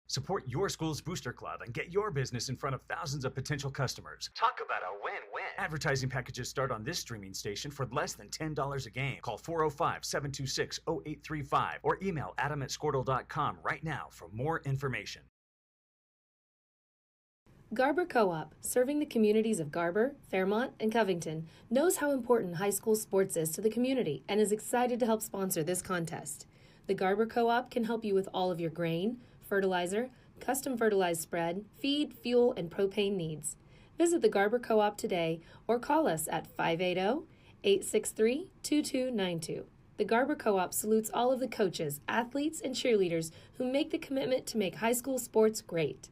Support your school's booster club and get your business in front of thousands of potential customers. Talk about a win-win. Advertising packages start on this streaming station for less than $10 a game. Call 405-726-0835 or email adam@squirtle.com right now for more information. Garber Co-op, serving the communities of Garber, Fairmont, and Covington, knows how important high school sports is to the community and is excited to help sponsor this contest. The Garber Co-op can help you with all of your grain, fertilizer, custom fertilized spread, feed, fuel, and propane needs. Visit the Garber Co-op today or call us at 580-863-2292. The Garber Co-op salutes all of the coaches, athletes, and cheerleaders who make the commitment to make high school sports great.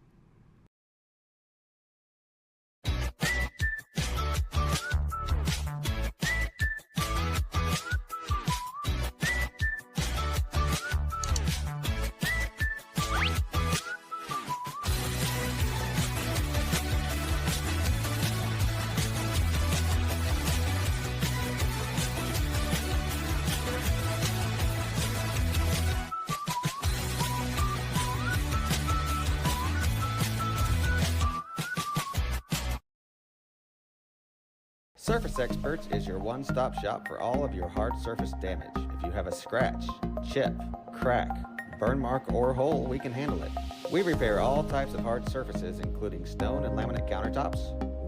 Surface Experts is your one-stop shop for all of your hard surface damage. If you have a scratch, chip, crack, burn mark, or hole, we can handle it. We repair all types of hard surfaces, including stone and laminate countertops,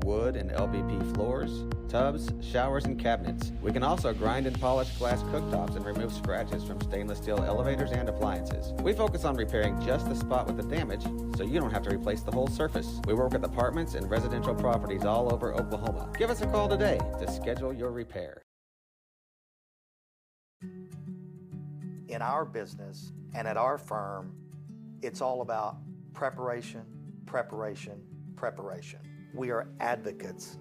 wood and LVP floors, tubs, showers, and cabinets. We can also grind and polish glass cooktops and remove scratches from stainless steel elevators and appliances. We focus on repairing just the spot with the damage, so you don't have to replace the whole surface. We work with apartments and residential properties all over Oklahoma. Give us a call today to schedule your repair. In our business and at our firm, it's all about preparation, preparation, preparation. We are advocates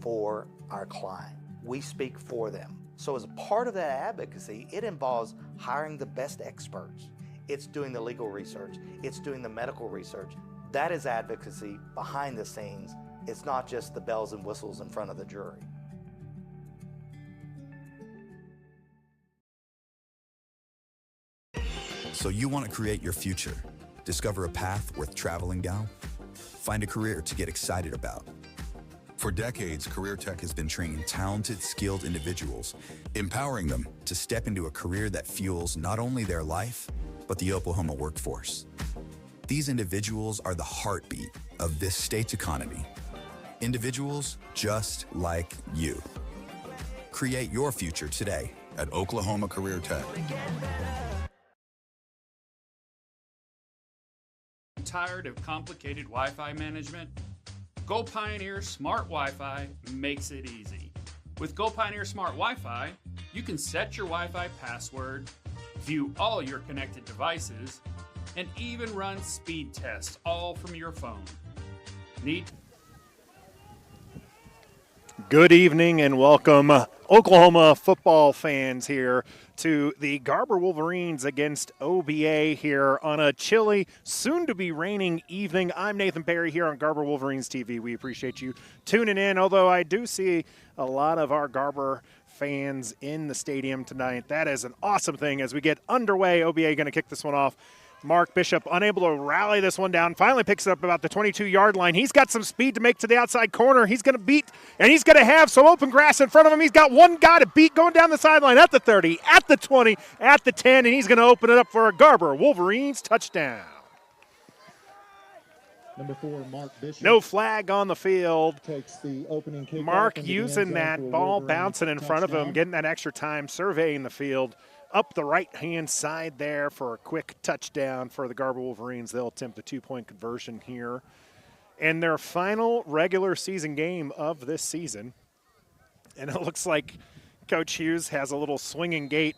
for our client. We speak for them. So as a part of that advocacy, it involves hiring the best experts. It's doing the legal research. It's doing the medical research. That is advocacy behind the scenes. It's not just the bells and whistles in front of the jury. So you want to create your future, discover a path worth traveling down, find a career to get excited about. For decades, Career Tech has been training talented, skilled individuals, empowering them to step into a career that fuels not only their life, but the Oklahoma workforce. These individuals are the heartbeat of this state's economy. Individuals just like you. Create your future today at Oklahoma Career Tech. Tired of complicated Wi-Fi management? Go Pioneer Smart Wi-Fi makes it easy. With Go Pioneer Smart Wi-Fi, you can set your Wi-Fi password, view all your connected devices, and even run speed tests all from your phone. Need? Good evening and welcome, Oklahoma football fans, here to the Garber Wolverines against OBA here on a chilly, soon-to-be raining evening. I'm Nathan Perry here on Garber Wolverines TV. We appreciate you tuning in, although I do see a lot of our Garber fans in the stadium tonight. That is an awesome thing as we get underway. OBA going to kick this one off. Mark Bishop unable to rally this one down, finally picks it up about the 22-yard line. He's got some speed to make to the outside corner. He's going to beat, and he's going to have some open grass in front of him. He's got one guy to beat going down the sideline at the 30, at the 20, at the 10, and he's going to open it up for a Garber Wolverines touchdown. Number 4, Mark Bishop. No flag on the field. Takes the opening kick. Mark using that ball bouncing in front of him, getting that extra time, surveying the field. Up the right-hand side there for a quick touchdown for the Garber Wolverines. They'll attempt a 2-point conversion here. And their final regular season game of this season. And it looks like Coach Hughes has a little swinging gate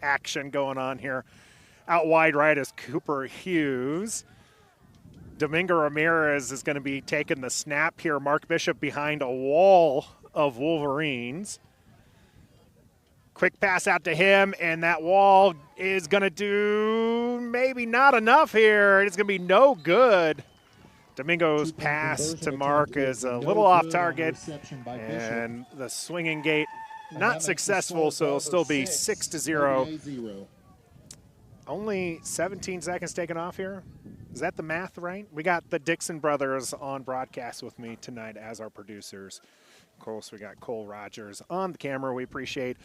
action going on here. Out wide right is Cooper Hughes. Domingo Ramirez is going to be taking the snap here. Mark Bishop behind a wall of Wolverines. Quick pass out to him, and that wall is going to do maybe not enough here. It's going to be no good. Domingo's pass to Mark is a little off target, and the swinging gate not successful, so it'll still be 6-0. Only 17 seconds taken off here. Is that the math right? We got the Dixon brothers on broadcast with me tonight as our producers. Of course, we got Cole Rogers on the camera. We appreciate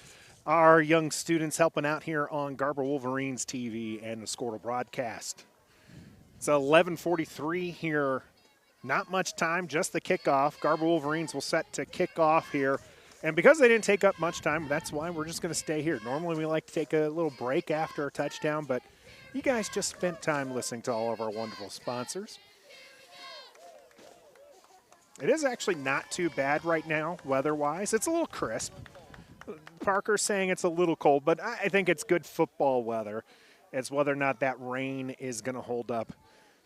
our young students helping out here on Garber Wolverines TV and the Squirtle broadcast. It's 11:43 here. Not much time, just the kickoff. Garber Wolverines will set to kick off here. And because they didn't take up much time, that's why we're just going to stay here. Normally we like to take a little break after a touchdown, but you guys just spent time listening to all of our wonderful sponsors. It is actually not too bad right now, weather-wise. It's a little crisp. Parker's saying it's a little cold, but I think it's good football weather. It's whether or not that rain is going to hold up.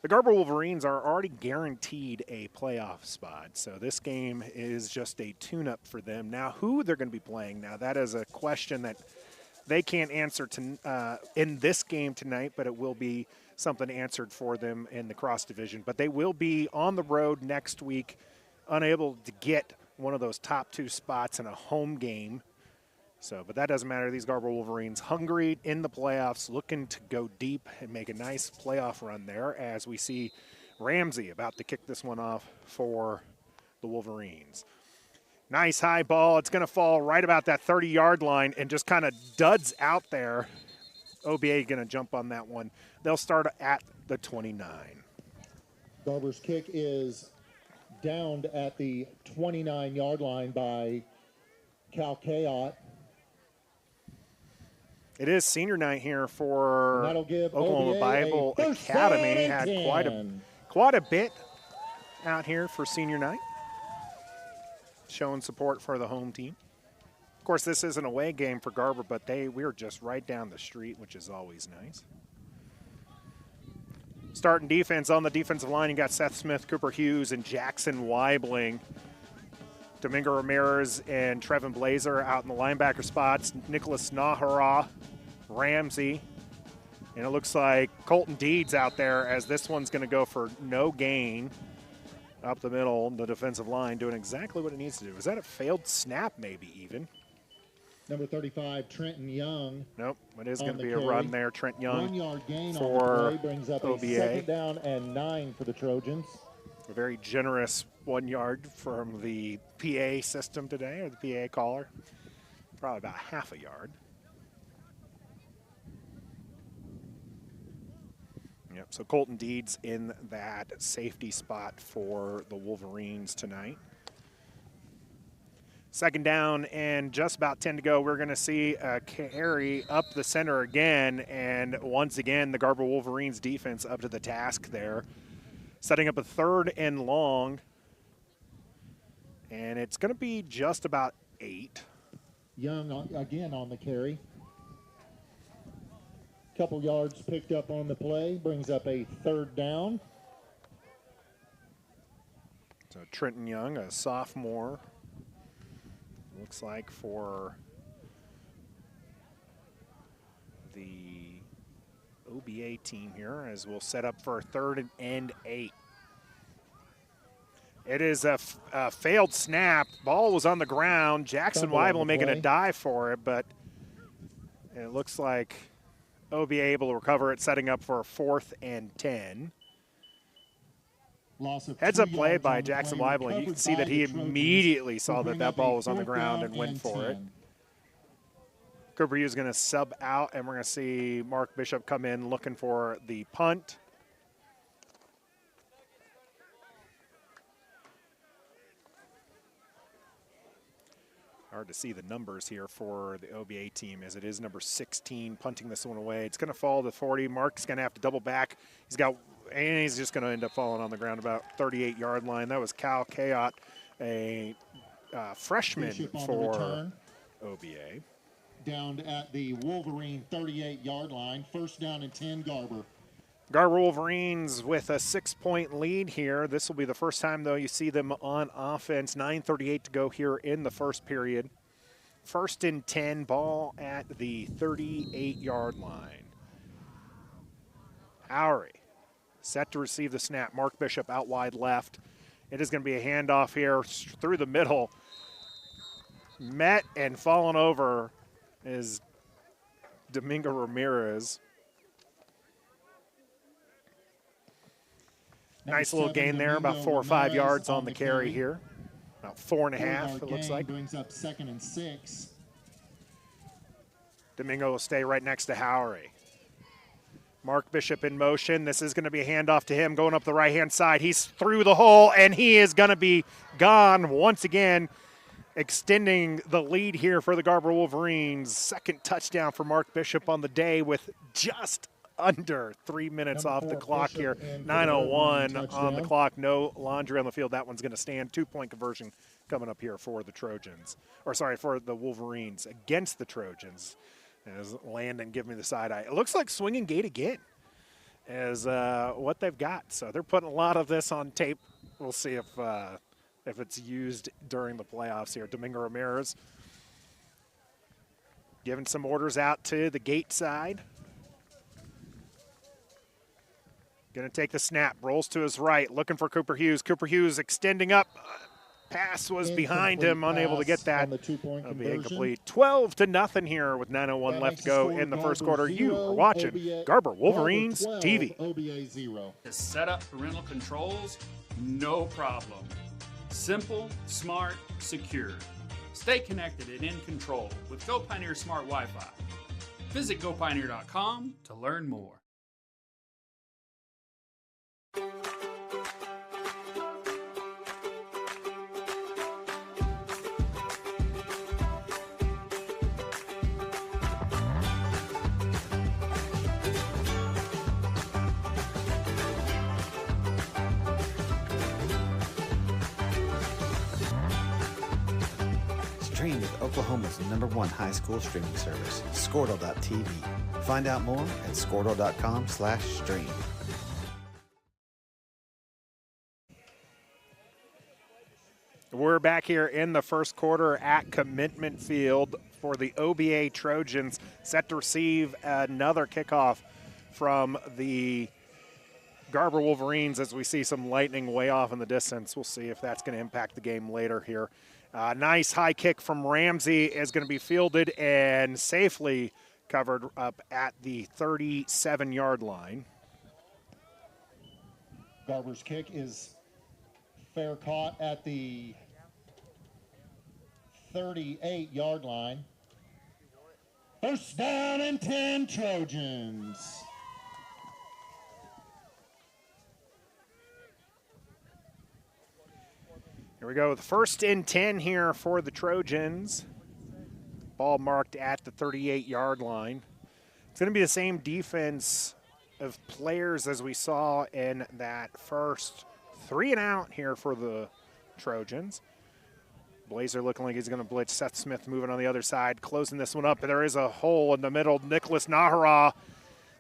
The Garber Wolverines are already guaranteed a playoff spot, so this game is just a tune-up for them. Now, who they're going to be playing now, that is a question that they can't answer in this game tonight, but it will be something answered for them in the cross division. But they will be on the road next week, unable to get one of those top 2 spots in a home game. So, but that doesn't matter. These Garber Wolverines hungry in the playoffs, looking to go deep and make a nice playoff run there as we see Ramsey about to kick this one off for the Wolverines. Nice high ball. It's going to fall right about that 30-yard line and just kind of duds out there. OBA going to jump on that one. They'll start at the 29. Garber's kick is downed at the 29-yard line by Cal Kayot. It is senior night here for That'll give Oklahoma OBA Bible a first Academy. down and Had 10. quite a bit out here for senior night, showing support for the home team. Of course, this is an away game for Garber, but we're just right down the street, which is always nice. Starting defense on the defensive line, you got Seth Smith, Cooper Hughes, and Jackson Weibling. Domingo Ramirez and Trevin Blazer out in the linebacker spots. Nicholas Nahara, Ramsey. And it looks like Colton Deeds out there as this one's going to go for no gain. Up the middle, the defensive line doing exactly what it needs to do. Is that a failed snap maybe even? Number 35, Trenton Young. Nope, it is going to be carry. a run there. Trent Young 1 yard gain for on the play brings up OBA. a second down and 9 for the Trojans. A very generous 1 yard from the PA system today, or the PA caller. Probably about half a yard. Yep, so Colton Deeds in that safety spot for the Wolverines tonight. Second down and just about 10 to go. We're going to see a carry up the center again, and once again the Garber Wolverines defense up to the task there. Setting up a 3rd and long, and it's going to be just about 8. Young again on the carry. Couple yards picked up on the play, brings up a 3rd down. So Trenton Young, a sophomore, looks like for the OBA team here, as we'll set up for a 3rd and 8. It is a failed snap. Ball was on the ground. Jackson Weibel making a dive for it, but it looks like OBA able to recover it, setting up for a 4th and 10. Heads up play by Jackson Weibel, and you can see that he immediately saw that that ball was on the ground and went for it. Cooper Hughes is going to sub out, and we're going to see Mark Bishop come in looking for the punt. Hard to see the numbers here for the OBA team, as it is number 16 punting this one away. It's going to fall to 40. Mark's going to have to double back. He's just going to end up falling on the ground about 38-yard line. That was Cal Kayot, a freshman for OBA. Down at the Wolverine 38-yard line. 1st down and 10, Garber. Garber Wolverines with a 6-point lead here. This will be the first time, though, you see them on offense. 9:38 to go here in the first period. 1st and 10, ball at the 38-yard line. Howery set to receive the snap. Mark Bishop out wide left. It is going to be a handoff here through the middle. Met and fallen over is Domingo Ramirez. Nice little gain there, about 4 or 5 yards on the carry here. About 4.5, it looks like. Brings up 2nd and 6. Domingo will stay right next to Howery. Mark Bishop in motion. This is going to be a handoff to him going up the right-hand side. He's through the hole, and he is going to be gone once again, extending the lead here for the Garber Wolverines. Second touchdown for Mark Bishop on the day with just under 3 minutes off the clock here. 9:01 on the clock. No laundry on the field. That one's going to stand. 2-point conversion coming up here for the Trojans. Or, sorry, for the Wolverines against the Trojans. As Landon give me the side eye. It looks like swinging gate again is what they've got. So they're putting a lot of this on tape. We'll see if it's used during the playoffs here. Domingo Ramirez giving some orders out to the gate side. Going to take the snap. Rolls to his right. Looking for Cooper Hughes. Cooper Hughes extending up. Pass was behind him, unable to get that. That'll be incomplete. 12-0 here with 9:01 left to go in the first quarter. You are watching Garber Wolverines TV. OBA 0. To set up parental controls, no problem. Simple, smart, secure. Stay connected and in control with Go Pioneer Smart Wi-Fi. Visit GoPioneer.com to learn more. Stream with Oklahoma's #1 high school streaming service, Squirtle.tv. Find out more at squirtle.com/stream. We're back here in the first quarter at Commitment Field for the OBA Trojans, set to receive another kickoff from the Garber Wolverines as we see some lightning way off in the distance. We'll see if that's going to impact the game later here. Nice high kick from Ramsey is going to be fielded and safely covered up at the 37-yard line. Garber's kick is fair caught at the 38-yard line. First down and 10 Trojans. Here we go, the 1st and 10 here for the Trojans. Ball marked at the 38-yard line. It's going to be the same defense of players as we saw in that first 3 and out here for the Trojans. Blazer looking like he's going to blitz. Seth Smith moving on the other side, closing this one up. There is a hole in the middle. Nicholas Nahara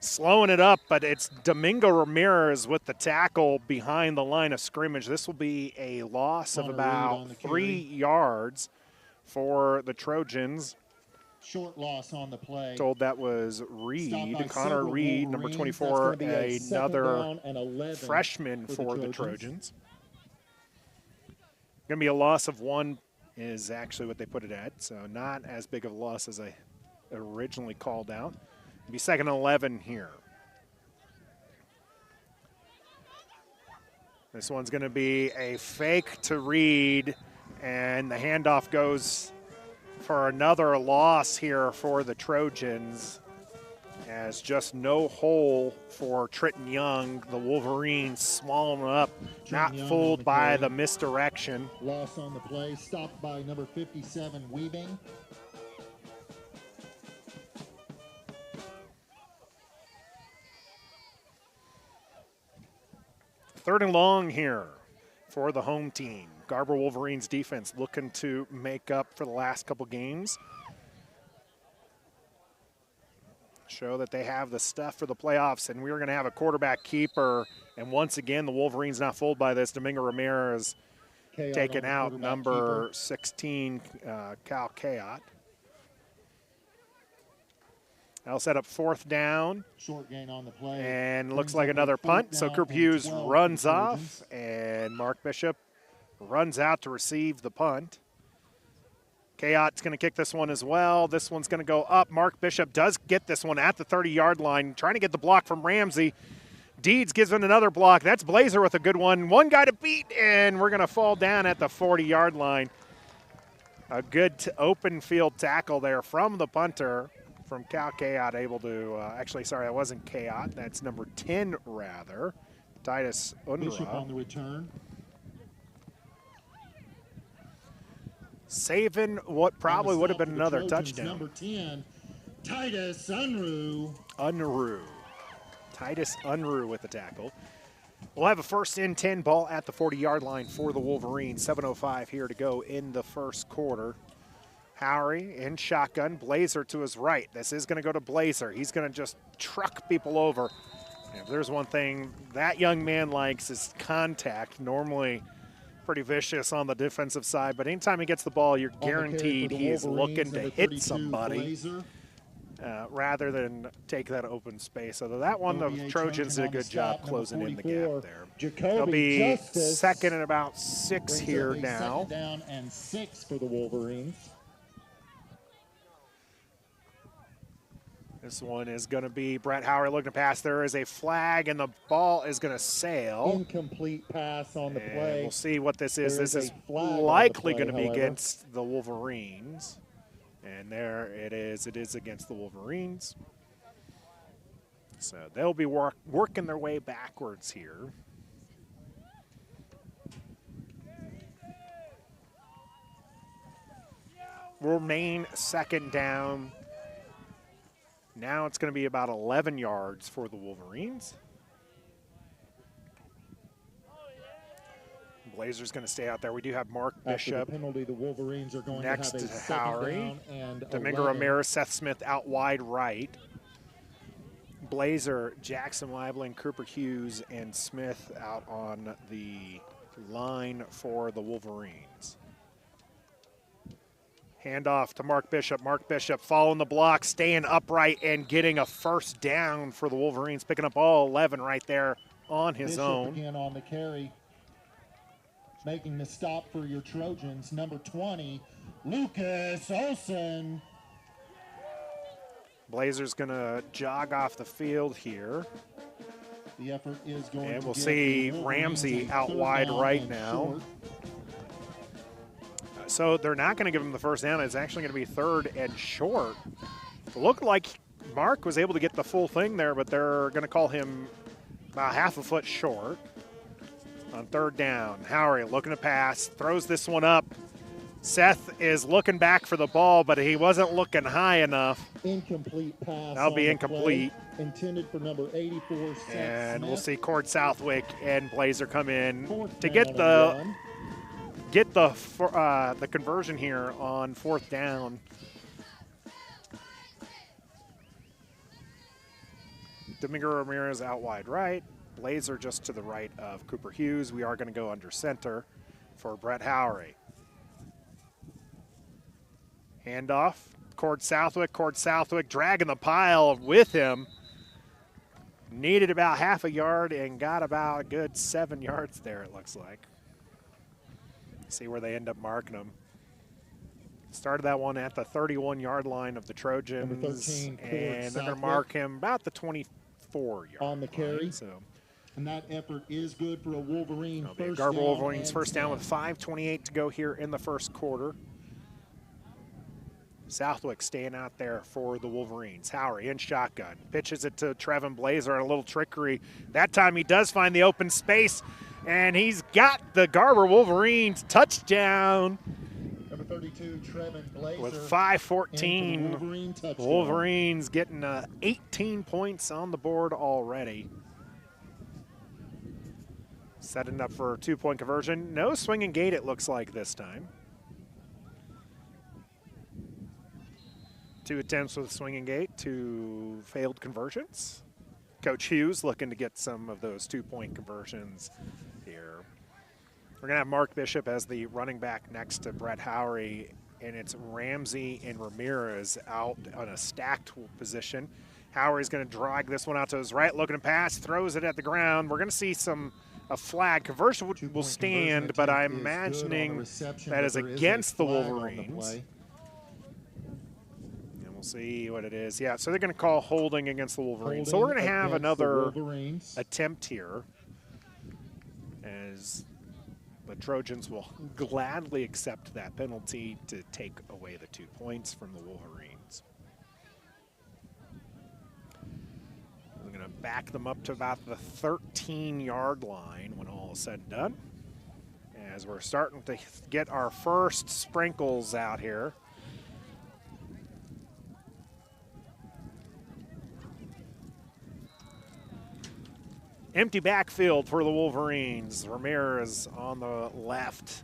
slowing it up, but it's Domingo Ramirez with the tackle behind the line of scrimmage. This will be a loss of about 3 yards for the Trojans. Short loss on the play. Told that was Reed, Connor Reed, number 24, another freshman for the Trojans. Going to be a loss of 1 is actually what they put it at, so not as big of a loss as I originally called out. It'll be 2nd and 11 here. This one's going to be a fake to Reed, and the handoff goes for another loss here for the Trojans, as just no hole for Trenton Young. The Wolverines swallowing up, not fooled by the misdirection. Loss on the play, stopped by number 57, Weaving. Third and long here for the home team. Garber Wolverines defense looking to make up for the last couple games. Show that they have the stuff for the playoffs, and we're going to have a quarterback keeper. And once again, the Wolverines not fooled by this. Domingo Ramirez taking out number 16, Cal Kayot. That'll set up 4th down. Short gain on the play. And looks like another punt. So Cooper Hughes runs off, and Mark Bishop runs out to receive the punt. Kayot's going to kick this one as well. This one's going to go up. Mark Bishop does get this one at the 30-yard line, trying to get the block from Ramsey. Deeds gives him another block. That's Blazer with a good one. One guy to beat, and we're going to fall down at the 40-yard line. A good open field tackle there from the punter, from Cal Kayot, able to actually, sorry, that wasn't Kayot. That's number 10, rather. Titus Bishop on Unruh. the return. Saving what probably would have been For the another Trojans, touchdown. Number 10, Titus Unruh. Unruh. Titus Unruh with the tackle. We'll have a first and 10 ball at the 40-yard line for the Wolverines. 7:05 here to go in the first quarter. Howery in shotgun. Blazer to his right. This is going to go to Blazer. He's going to just truck people over. And if there's one thing that young man likes is contact. Normally pretty vicious on the defensive side, but anytime he gets the ball, you're guaranteed he's looking to hit somebody. Rather than take that open space. So that one, the Trojans did a good job closing in the gap there. They'll be second and about 6 here now. Second down and 6 for the Wolverines. This one is going to be Brett Howard looking to pass. There is a flag, and the ball is going to sail. Incomplete pass on the play. We'll see what this is. This is flag likely on the going to play, be however. against the Wolverines. And there it is. It is against the Wolverines. So they'll be working their way backwards here. Remain second down. Now it's going to be about 11 yards for the Wolverines. Blazer's going to stay out there. We do have Mark After Bishop the penalty, the Wolverines are going next to to have a second Howery. down and Domingo 11. Ramirez, Seth Smith out wide right. Blazer, Jackson Lively, Cooper Hughes, and Smith out on the line for the Wolverines. Handoff to Mark Bishop. Mark Bishop following the block, staying upright, and getting a first down for the Wolverines, picking up all 11 right there on his Bishop own. again on the carry. Making the stop for your Trojans, number 20, Lucas Olson. Blazer's going to jog off the field here. The effort is going And to we'll give see the Wolverines Ramsey a out third wide down right and now. short. So they're not going to give him the first down. It's actually going to be third and short. It looked like Mark was able to get the full thing there, but they're going to call him about half a foot short. On third down, Howery looking to pass, throws this one up. Seth is looking back for the ball, but he wasn't looking high enough. Incomplete pass. That'll be on the incomplete. play, intended for number 84, Seth And Smith. we'll see Cord Southwick and Blazer come in Fourth to down get and the one. the conversion here on fourth down. Domingo Ramirez out wide right. Blazer just to the right of Cooper Hughes. We are going to go under center for Brett Howery. Handoff. Cord Southwick dragging the pile with him. Needed about half a yard and got about a good 7 yards there, it looks like. See where they end up marking him. Started that one at the 31-yard line of the Trojans. Number 13, Cord and they're going to Southwick. mark him about the 24-yard On the carry. line. So And that effort is good for a Wolverine it'll be a first Garber down Wolverines and first down 10. with 5:28 to go here in the first quarter. Southwick staying out there for the Wolverines. Howery in shotgun. Pitches it to Trevin Blazer, and a little trickery. That time he does find the open space, and he's got the Garber Wolverines touchdown Number 32, Trevin Blazer. with in for 5:14. the Wolverine touchdown. Wolverines getting 18 points on the board already. Setting up for a 2-point conversion. No swinging gate, it looks like this time. 2 attempts with a swinging gate, 2 failed conversions. Coach Hughes looking to get some of those 2-point conversions here. We're going to have Mark Bishop as the running back next to Brett Howery, and it's Ramsey and Ramirez out on a stacked position. Howery's going to drag this one out to his right, looking to pass, throws it at the ground. We're going to see a flag. Conversion will Two-point stand, conversion but attempt I'm is good on the imagining reception, that but is there is a against the flag on the Wolverines. play. And we'll see what it is. Yeah, so they're going to call holding against the Wolverines. So we're Holding going to have against the another Wolverines. attempt here, as the Trojans will gladly accept that penalty to take away the 2 points from the Wolverines. We're going to back them up to about the 13-yard line when all is said and done, as we're starting to get our first sprinkles out here. Empty backfield for the Wolverines. Ramirez on the left.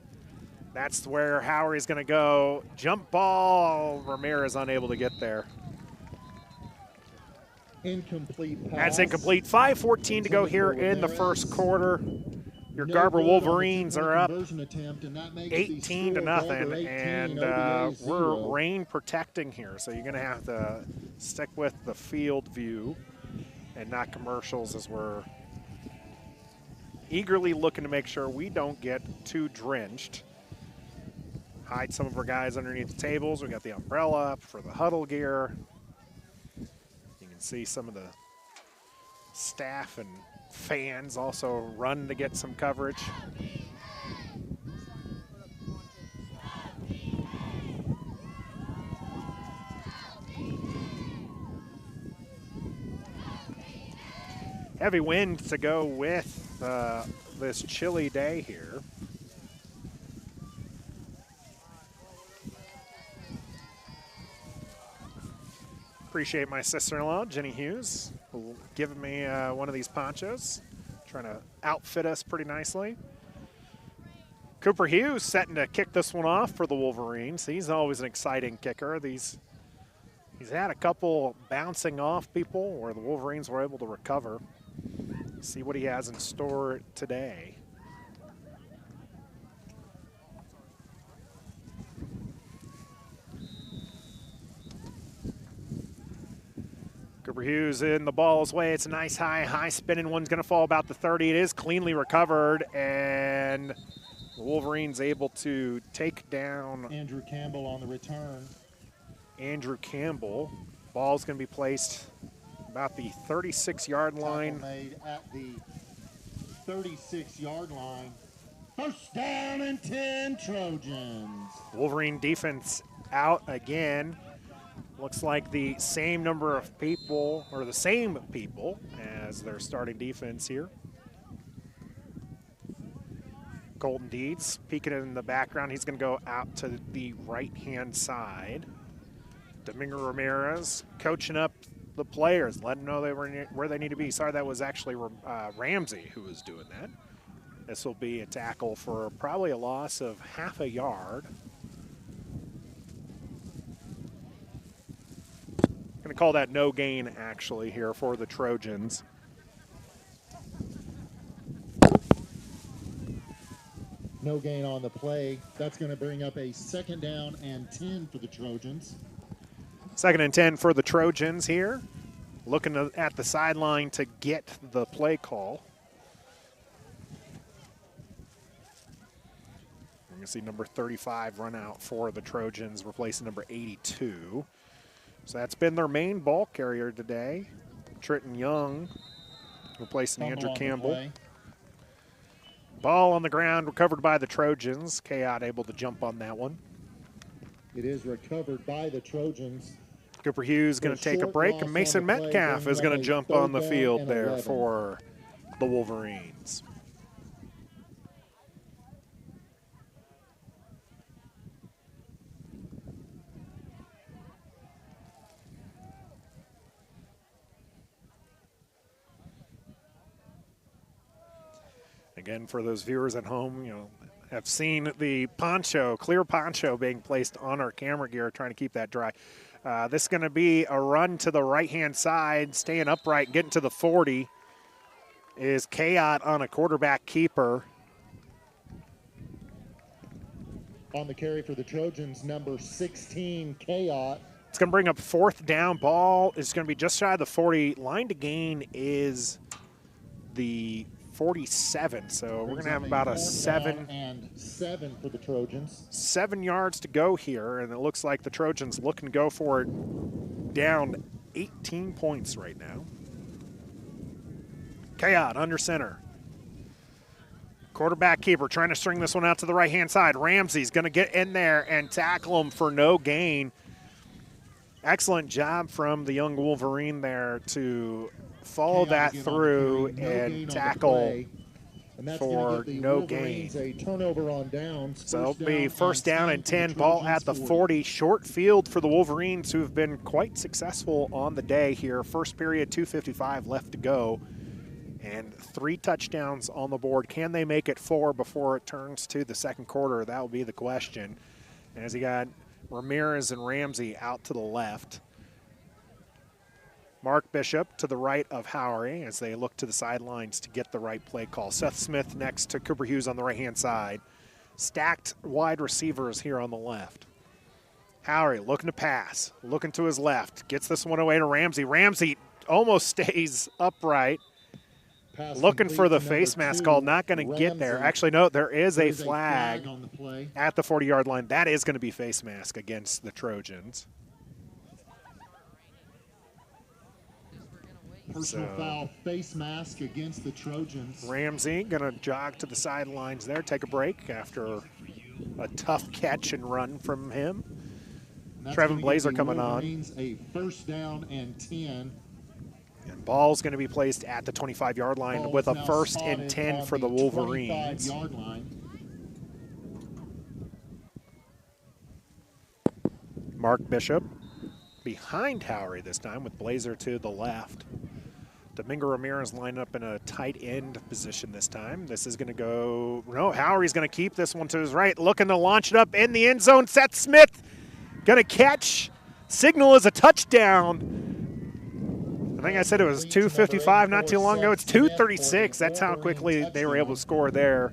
That's where Howery's going to go. Jump ball. Ramirez unable to get there. Incomplete pass. That's incomplete. 5:14 to go here in the first quarter. Your Garber Wolverines are up 18 to nothing, and we're rain protecting here, so you're going to have to stick with the field view and not commercials, as we're eagerly looking to make sure we don't get too drenched. Hide some of our guys underneath the tables. We got the umbrella up for the huddle gear. You can see some of the staff and fans also run to get some coverage. Heavy wind to go with this chilly day here. Appreciate my sister-in-law, Jenny Hughes, giving me one of these ponchos, trying to outfit us pretty nicely. Cooper Hughes setting to kick this one off for the Wolverines. He's always an exciting kicker. He's had a couple bouncing off people where the Wolverines were able to recover. See what he has in store today. Cooper Hughes in the ball's way. It's a nice high spinning one's going to fall about the 30. It is cleanly recovered, and the Wolverines able to take down Andrew Campbell on the return. Andrew Campbell. Ball's going to be placed about the 36-yard line. Tackle made at the 36-yard line. First down and 10, Trojans. Wolverine defense out again. Looks like the same number of people, or the same people, as their starting defense here. Colton Deeds peeking in the background. He's going to go out to the right-hand side. Domingo Ramirez coaching up the players, letting them know they were where they need to be. Sorry, that was actually Ramsey who was doing that. This will be a tackle for probably a loss of half a yard. Going to call that no gain, actually, here for the Trojans. No gain on the play. That's going to bring up a second down and 10 for the Trojans. Second and 10 for the Trojans here. Looking at the sideline to get the play call. We're going to see number 35 run out for the Trojans, replacing number 82. So that's been their main ball carrier today. Trenton Young replacing Andrew Campbell. Ball on the ground, recovered by the Trojans. Chaot able to jump on that one. It is recovered by the Trojans. Cooper Hughes going to take a break, and Mason Metcalf is going to jump on the field there for the Wolverines. Again, for those viewers at home, have seen the poncho, clear poncho being placed on our camera gear, trying to keep that dry. This is going to be a run to the right-hand side, staying upright, getting to the 40. Is Chaot on a quarterback keeper. On the carry for the Trojans, number 16, Chaot. It's going to bring up fourth down. Ball is going to be just shy of the 40. Line to gain is the 47, so we're going to have about a 7 for the Trojans. 7 yards to go here, and it looks like the Trojans looking to go for it down 18 points right now. Kayod under center. Quarterback keeper trying to string this one out to the right-hand side. Ramsey's going to get in there and tackle him for no gain. Excellent job from the young Wolverine there to follow that through and tackle for no gain. A turnover on downs. So it'll be first down and 10, ball at the 40. Short field for the Wolverines, who have been quite successful on the day here. First period, 2:55 left to go. And 3 touchdowns on the board. Can they make it 4 before it turns to the second quarter? That will be the question. As you got Ramirez and Ramsey out to the left. Mark Bishop to the right of Howery as they look to the sidelines to get the right play call. Seth Smith next to Cooper Hughes on the right-hand side. Stacked wide receivers here on the left. Howery looking to pass, looking to his left. Gets this one away to Ramsey. Ramsey almost stays upright. Looking for the face mask call, not going to get there. Actually, no, there is a flag on the play at the 40-yard line. That is going to be face mask against the Trojans. Personal foul, face mask against the Trojans. Ramsey going to jog to the sidelines there, take a break after a tough catch and run from him. Trevin Blazer coming on. A first down and 10. And ball's going to be placed at the 25-yard line with a first and 10 for the Wolverines. 25-yard line. Mark Bishop behind Howery this time with Blazer to the left. Domingo Ramirez lined up in a tight end position this time. This is going to go, no, Howery's going to keep this one to his right, looking to launch it up in the end zone. Seth Smith going to catch. Signal is a touchdown. I think I said it was 2:55 not too long ago. It's 2:36. That's how quickly they were able to score there.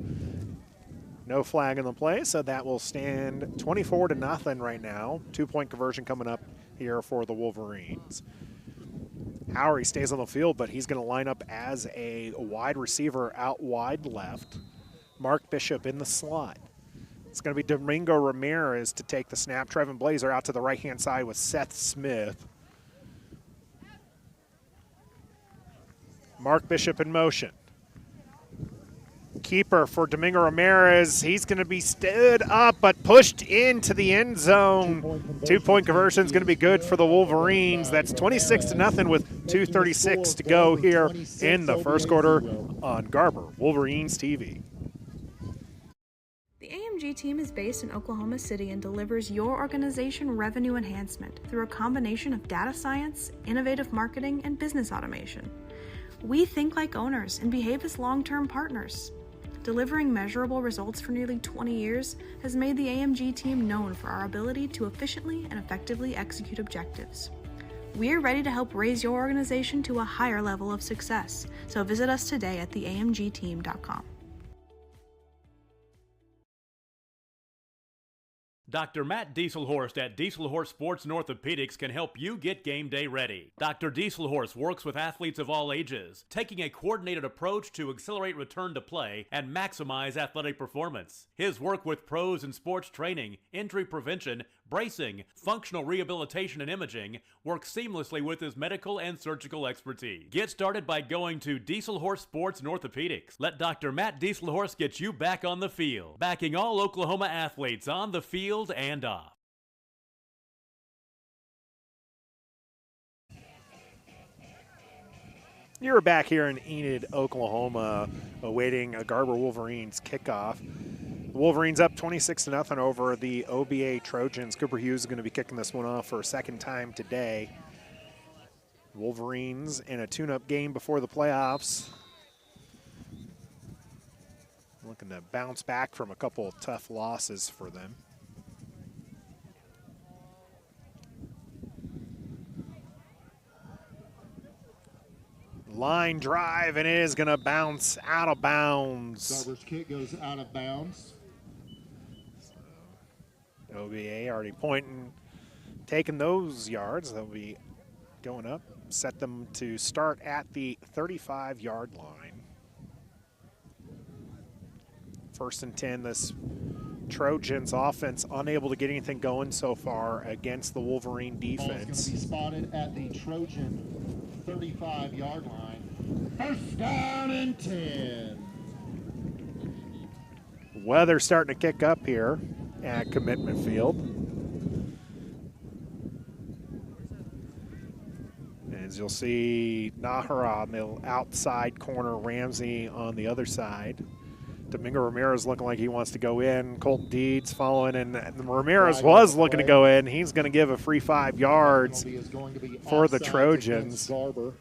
No flag in the play, so that will stand 24-0 right now. 2-point conversion coming up here for the Wolverines. Howery stays on the field, but he's going to line up as a wide receiver out wide left. Mark Bishop in the slot. It's going to be Domingo Ramirez to take the snap. Trevin Blazer out to the right-hand side with Seth Smith. Mark Bishop in motion. Keeper for Domingo Ramirez. He's going to be stood up but pushed into the end zone. 2-point conversion is going to be good for the Wolverines. That's 26-0 with 2:36 to go here in the first quarter on Garber Wolverines TV. The AMG team is based in Oklahoma City and delivers your organization revenue enhancement through a combination of data science, innovative marketing, and business automation. We think like owners and behave as long-term partners. Delivering measurable results for nearly 20 years has made the AMG team known for our ability to efficiently and effectively execute objectives. We are ready to help raise your organization to a higher level of success, so visit us today at theamgteam.com. Dr. Matt Dieselhorst at Dieselhorst Sports and Orthopedics can help you get game day ready. Dr. Dieselhorst works with athletes of all ages, taking a coordinated approach to accelerate return to play and maximize athletic performance. His work with pros in sports training, injury prevention, bracing, functional rehabilitation, and imaging works seamlessly with his medical and surgical expertise. Get started by going to Dieselhorst Sports and Orthopedics. Let Dr. Matt Dieselhorst get you back on the field, backing all Oklahoma athletes on the field and off. You're back here in Enid, Oklahoma, awaiting a Garber Wolverines kickoff. The Wolverines up 26-0 over the OBA Trojans. Cooper Hughes is going to be kicking this one off for a second time today. Wolverines in a tune-up game before the playoffs. Looking to bounce back from a couple of tough losses for them. Line drive, and it is going to bounce out of bounds. Garber's kick goes out of bounds. OBA already pointing, taking those yards. They'll be going up, set them to start at the 35-yard line. 1st and 10. This Trojans offense unable to get anything going so far against the Wolverine defense. Ball's going to be spotted at the Trojan 35-yard line. 1st down and 10. Weather's starting to kick up here at Commitment Field. As you'll see, Nahara on the outside corner, Ramsey on the other side. Domingo Ramirez looking like he wants to go in. Colton Deeds following, and Ramirez was looking to go in. He's going to give a free 5 yards for the Trojans. Garber.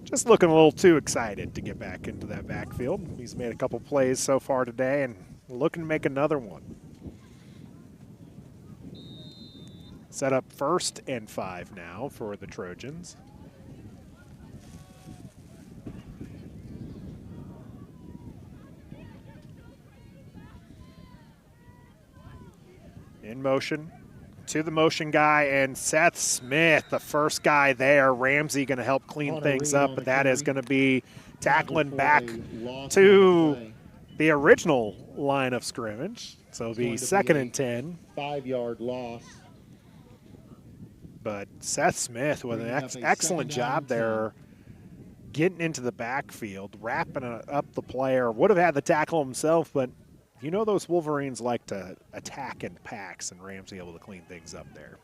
Just looking a little too excited to get back into that backfield. He's made a couple plays so far today and looking to make another one. Set up 1st and 5 now for the Trojans. In motion, to the motion guy, and Seth Smith, the first guy there. Ramsey going to help clean things up, but that is going to be tackling back to the original line of scrimmage. So it'll be 2nd and 10. 5-yard loss. But Seth Smith with an excellent job there getting into the backfield, wrapping up the player. Would have had the tackle himself, but you know those Wolverines like to attack in packs, and Ramsey able to clean things up there.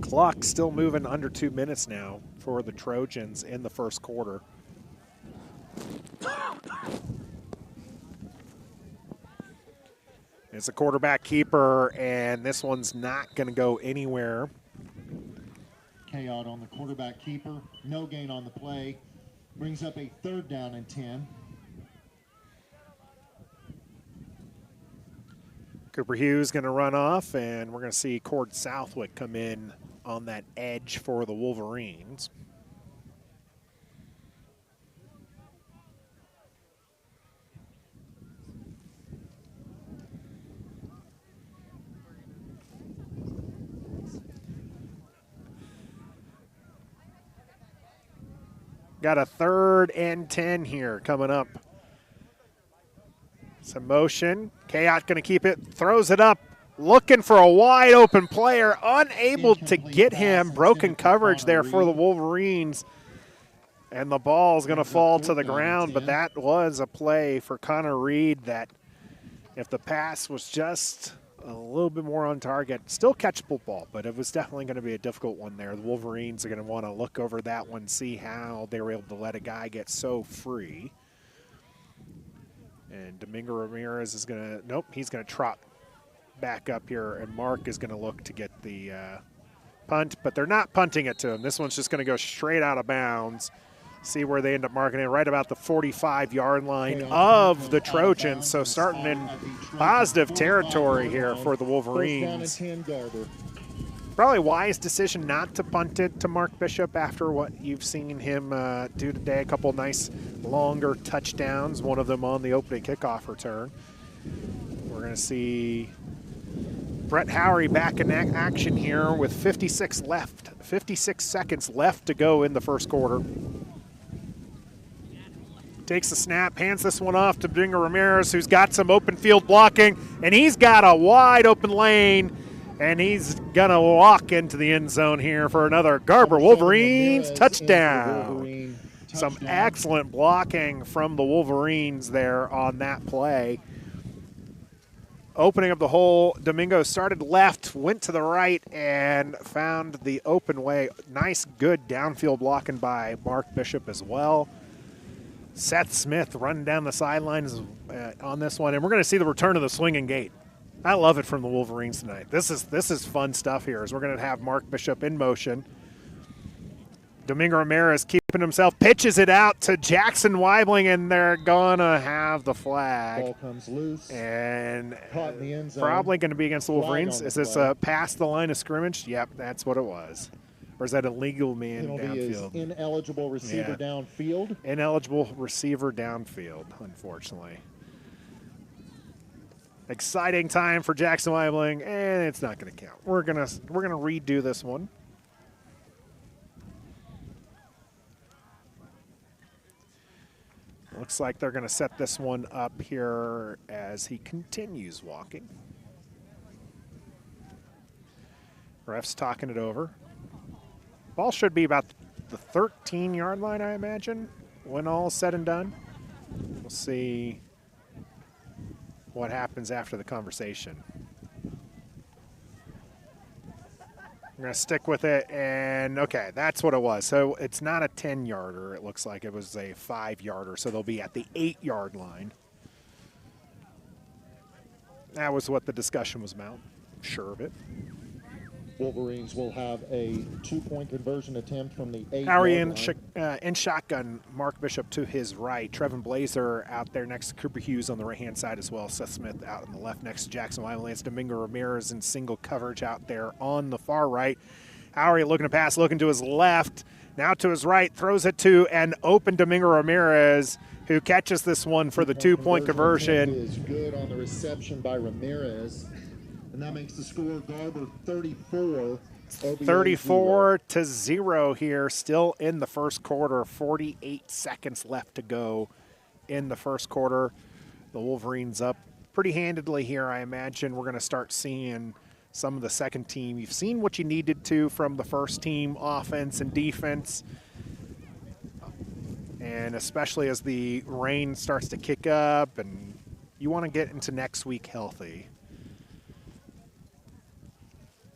Clock still moving under 2 minutes now for the Trojans in the 1st quarter. It's a quarterback keeper, and this one's not going to go anywhere. Chaos on the quarterback keeper. No gain on the play. Brings up a 3rd down and 10. Cooper Hughes going to run off, and we're going to see Cord Southwick come in on that edge for the Wolverines. Got a 3rd and 10 here coming up. Some motion. Kayot going to keep it, throws it up, looking for a wide open player, unable to get him. Broken coverage there for the Wolverines. And the ball is going to fall to the ground, but that was a play for Connor Reed that if the pass was just a little bit more on target, still catchable ball, but it was definitely going to be a difficult one there. The Wolverines are going to want to look over that one, see how they were able to let a guy get so free. And Domingo Ramirez is going to, nope, he's going to trot back up here, and Mark is going to look to get the punt, but they're not punting it to him. This one's just going to go straight out of bounds. See where they end up marking it, right about the 45-yard line of the Trojans. So starting in positive territory here for the Wolverines. Probably a wise decision not to punt it to Mark Bishop after what you've seen him do today. A couple nice longer touchdowns, one of them on the opening kickoff return. We're going to see Brett Howery back in action here with 56 seconds left to go in the 1st quarter. Takes the snap, hands this one off to Domingo Ramirez, who's got some open field blocking, and he's got a wide open lane, and he's going to walk into the end zone here for another Garber Wolverines touchdown. Some excellent blocking from the Wolverines there on that play. Opening up the hole, Domingo started left, went to the right, and found the open way. Nice, good downfield blocking by Mark Bishop as well. Seth Smith running down the sidelines on this one, and we're going to see the return of the swinging gate. I love it from the Wolverines tonight. This is fun stuff here as we're going to have Mark Bishop in motion. Domingo Ramirez keeping himself, pitches it out to Jackson Weibling, and they're going to have the flag. Ball comes loose. And Caught in the end zone. Probably going to be against the Wolverines. Is this past the line of scrimmage? Yep, that's what it was. Or is that a legal man downfield? Ineligible receiver downfield. Ineligible receiver downfield, unfortunately. Exciting time for Jackson Weibling, and it's not going to count. We're gonna redo this one. Looks like they're going to set this one up here as he continues walking. Ref's talking it over. Ball should be about the 13-yard line, I imagine, when all is said and done. We'll see what happens after the conversation. I'm going to stick with it, and okay, that's what it was. So it's not a 10-yarder. It looks like it was a 5-yarder, so they'll be at the 8-yard line. That was what the discussion was about. I'm sure of it. Wolverines will have a 2-point conversion attempt from the 8-yard line. In shotgun, Mark Bishop to his right. Trevin Blazer out there next to Cooper Hughes on the right-hand side as well. Seth Smith out on the left next to Jackson Wyman. Domingo Ramirez in single coverage out there on the far right. Howery looking to pass, looking to his left. Now to his right, throws it to an open Domingo Ramirez, who catches this one for the 2-point conversion. Is good on the reception by Ramirez. And that makes the score Garber 34. 34-0 here, still in the first quarter. 48 seconds left to go in the first quarter. The Wolverines up pretty handedly here. I imagine we're going to start seeing some of the second team. You've seen what you needed to from the first team offense and defense. And especially as the rain starts to kick up and you want to get into next week healthy.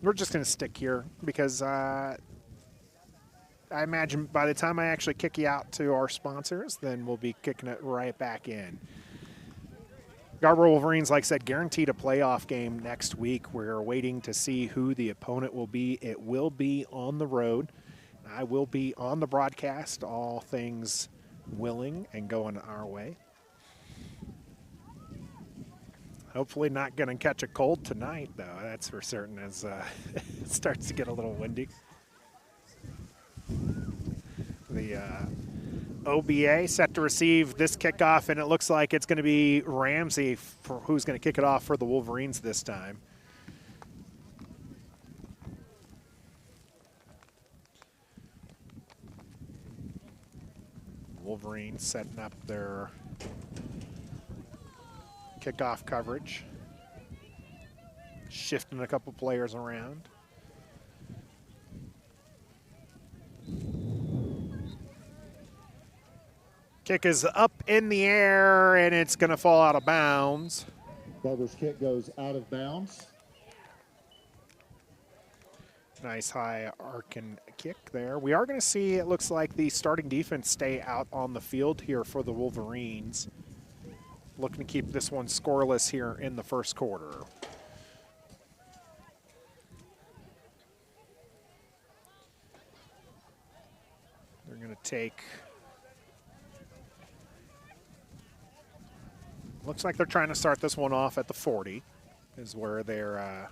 We're just going to stick here because I imagine by the time I actually kick you out to our sponsors, then we'll be kicking it right back in. Garber Wolverines, like I said, guaranteed a playoff game next week. We're waiting to see who the opponent will be. It will be on the road. I will be on the broadcast, all things willing and going our way. Hopefully not going to catch a cold tonight, though. That's for certain as it starts to get a little windy. The OBA set to receive this kickoff, and it looks like it's going to be Ramsey for who's going to kick it off for the Wolverines this time. Wolverines setting up their kickoff coverage, shifting a couple players around. Kick is up in the air, and it's going to fall out of bounds. Garber's kick goes out of bounds. Nice high arcing kick there. We are going to see, it looks like, the starting defense stay out on the field here for the Wolverines. Looking to keep this one scoreless here in the first quarter. They're going to take, looks like they're trying to start this one off at the 40 is where they're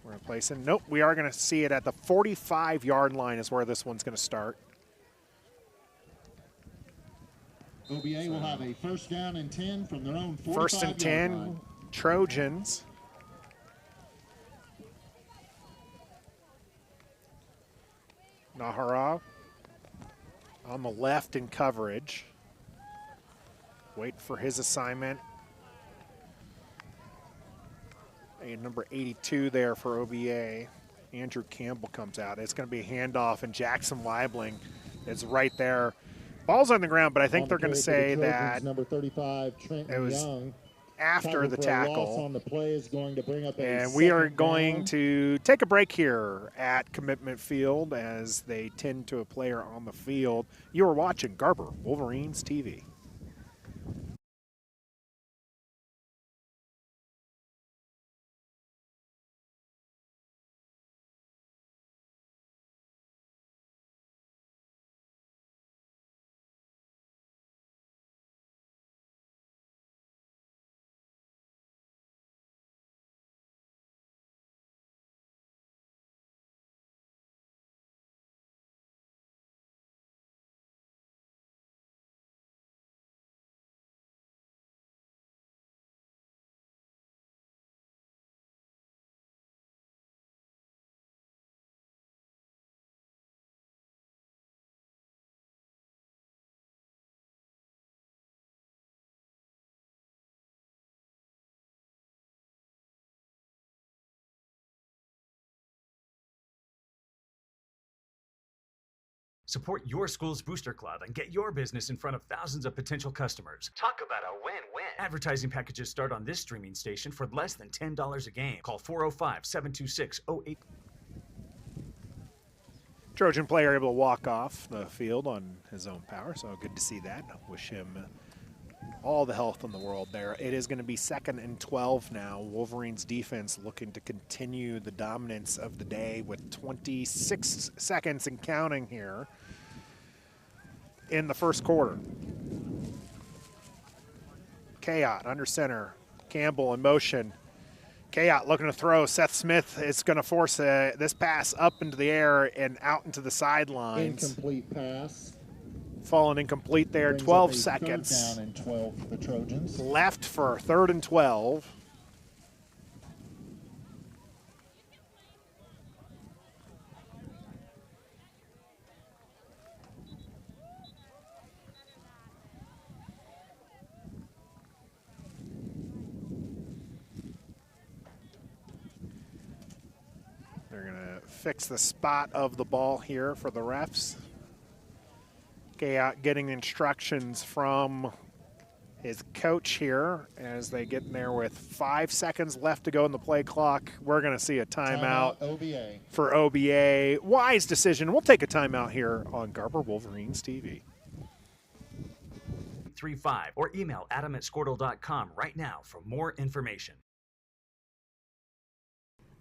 we're placing. Nope, we are going to see it at the 45-yard line is where this one's going to start. OBA will have a first down and 10 from their own 45-yard line. First and 10, Trojans. Nahara on the left in coverage. Wait for his assignment. And number 82 there for OBA. Andrew Campbell comes out. It's going to be a handoff, and Jackson Weibling is right there. Ball's on the ground, but I think they're going to say that number 35, Trenton it was Young, after the tackle. On the play is going to bring up and we are going to take a break here at Commitment Field as they tend to a player on the field. You are watching Garber Wolverines TV. Support your school's Booster Club and get your business in front of thousands of potential customers. Talk about a win-win. Advertising packages start on this streaming station for less than $10 a game. Call 405-726-08. Trojan player able to walk off the field on his own power, so good to see that. Wish him all the health in the world there. It is going to be 2nd and 12 now. Wolverines defense looking to continue the dominance of the day with 26 seconds and counting here in the first quarter. Kayot under center. Campbell in motion. Kayot looking to throw. Seth Smith is going to force this pass up into the air and out into the sidelines. Incomplete pass. Fallen incomplete there. 12 seconds. Down and 12 for the Trojans. Left for 3rd and 12. They're going to fix the spot of the ball here for the refs. Getting instructions from his coach here as they get in there with 5 seconds left to go in the play clock. We're going to see a timeout OBA. for OBA. Wise decision. We'll take a timeout here on Garber Wolverines TV. 35 or email adam@squirtle.com right now for more information.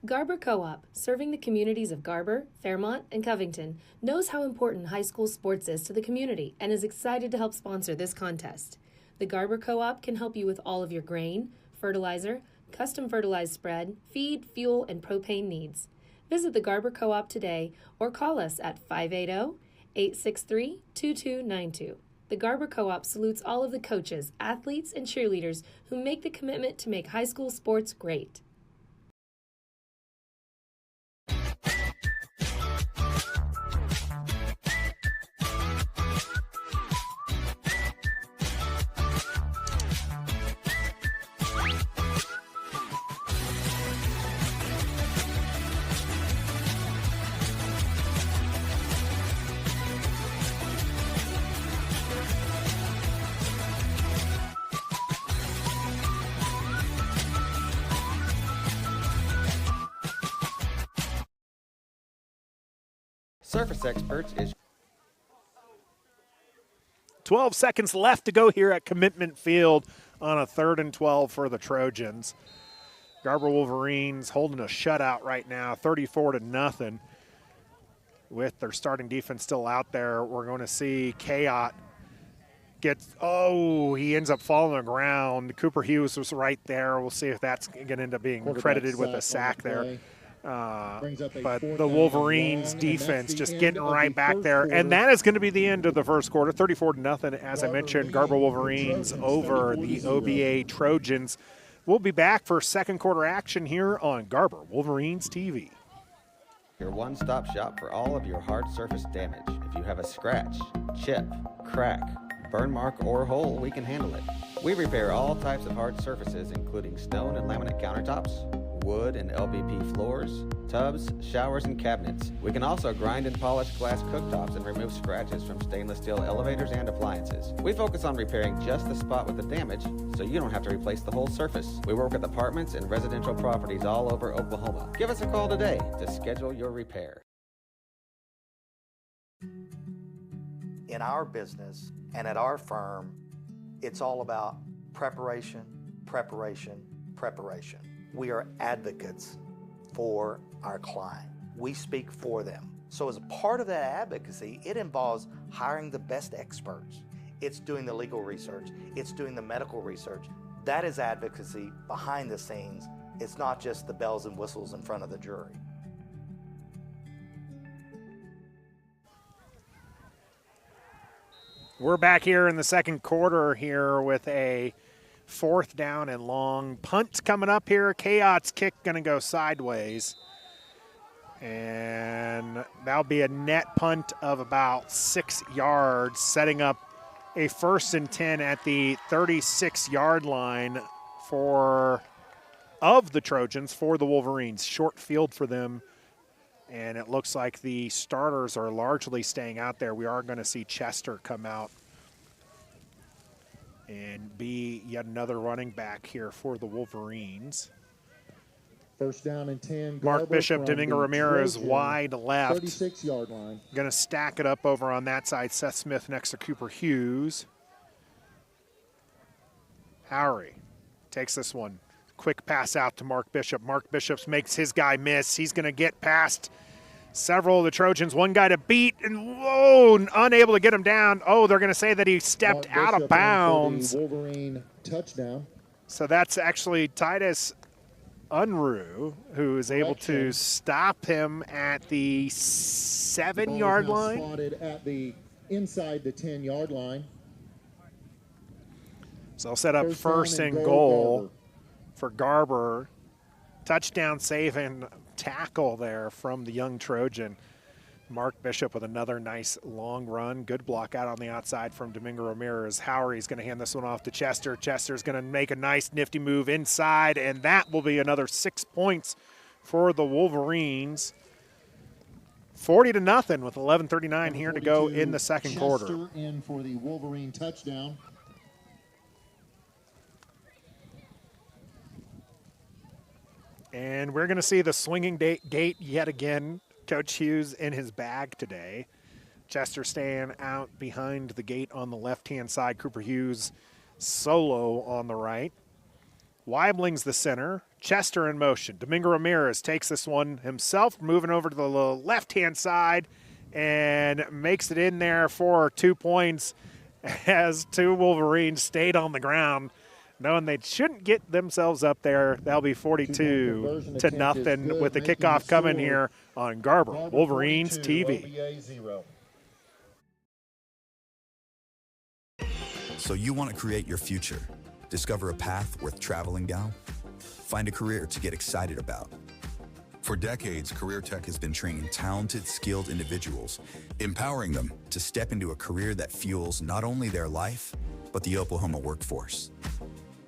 Garber Co-op, serving the communities of Garber, Fairmont, and Covington, knows how important high school sports is to the community and is excited to help sponsor this contest. The Garber Co-op can help you with all of your grain, fertilizer, custom fertilized spread, feed, fuel, and propane needs. Visit the Garber Co-op today or call us at 580-863-2292. The Garber Co-op salutes all of the coaches, athletes, and cheerleaders who make the commitment to make high school sports great. Surface Experts is 12 seconds left to go here at Commitment Field on a 3rd and 12 for the Trojans. Garber Wolverines holding a shutout right now, 34-0. With their starting defense still out there, we're going to see Kayot he ends up falling on the ground. Cooper Hughes was right there. We'll see if that's going to end up being credited with a sack there. But the Wolverines defense just getting right back there. And that is going to be the end of the first quarter, 34-0. As I mentioned, Garber Wolverines over the OBA Trojans. We'll be back for second quarter action here on Garber Wolverines TV. your one-stop shop for all of your hard surface damage. If you have a scratch, chip, crack, burn mark, or hole, we can handle it. We repair all types of hard surfaces, including stone and laminate countertops, wood and LVP floors, tubs, showers, and cabinets. We can also grind and polish glass cooktops and remove scratches from stainless steel elevators and appliances. We focus on repairing just the spot with the damage, so you don't have to replace the whole surface. We work with apartments and residential properties all over Oklahoma. Give us a call today to schedule your repair. In our business and at our firm, it's all about preparation, preparation, preparation. We are advocates for our client. We speak for them. So as a part of that advocacy, it involves hiring the best experts. It's doing the legal research. It's doing the medical research. That is advocacy behind the scenes. It's not just the bells and whistles in front of the jury. We're back here in the second quarter here with a 4th down and long. Punt coming up here. Kayot's kick going to go sideways. And that'll be a net punt of about 6 yards, setting up a 1st and 10 at the 36-yard line of the Trojans for the Wolverines. Short field for them And it looks like the starters are largely staying out there. We are going to see Chester come out and be yet another running back here for the Wolverines. First down and 10. Mark Garber Bishop, from Domingo the Ramirez Trojan wide left. 36-yard line. Going to stack it up over on that side. Seth Smith next to Cooper Hughes. Howery takes this one. Quick pass out to Mark Bishop. Mark Bishop makes his guy miss. He's going to get past several of the Trojans. One guy to beat, and whoa, unable to get him down. Oh, they're going to say that he stepped Mark out of Bishop in for bounds. the Wolverine touchdown. So that's actually Titus Unruh, who is able to stop him at the 7-yard line. Spotted at the inside the 10-yard line. So they'll set up first and goal for Garber. Touchdown save and tackle there from the young Trojan. Mark Bishop with another nice long run. Good block out on the outside from Domingo Ramirez. Howery's going to hand this one off to Chester. Chester's going to make a nice nifty move inside, and that will be another 6 points for the Wolverines. 40-0 with 11:39 here to go in the second quarter. Chester in for the Wolverine touchdown. And we're going to see the swinging gate yet again. Coach Hughes in his bag today. Chester staying out behind the gate on the left-hand side. Cooper Hughes solo on the right. Weibling's the center. Chester in motion. Domingo Ramirez takes this one himself, moving over to the left-hand side and makes it in there for 2 points as two Wolverines stayed on the ground, knowing they shouldn't get themselves up there. That'll be 42-0 with the kickoff coming here on Garber Wolverines TV. So you want to create your future, discover a path worth traveling down, find a career to get excited about. For decades, Career Tech has been training talented, skilled individuals, empowering them to step into a career that fuels not only their life, but the Oklahoma workforce.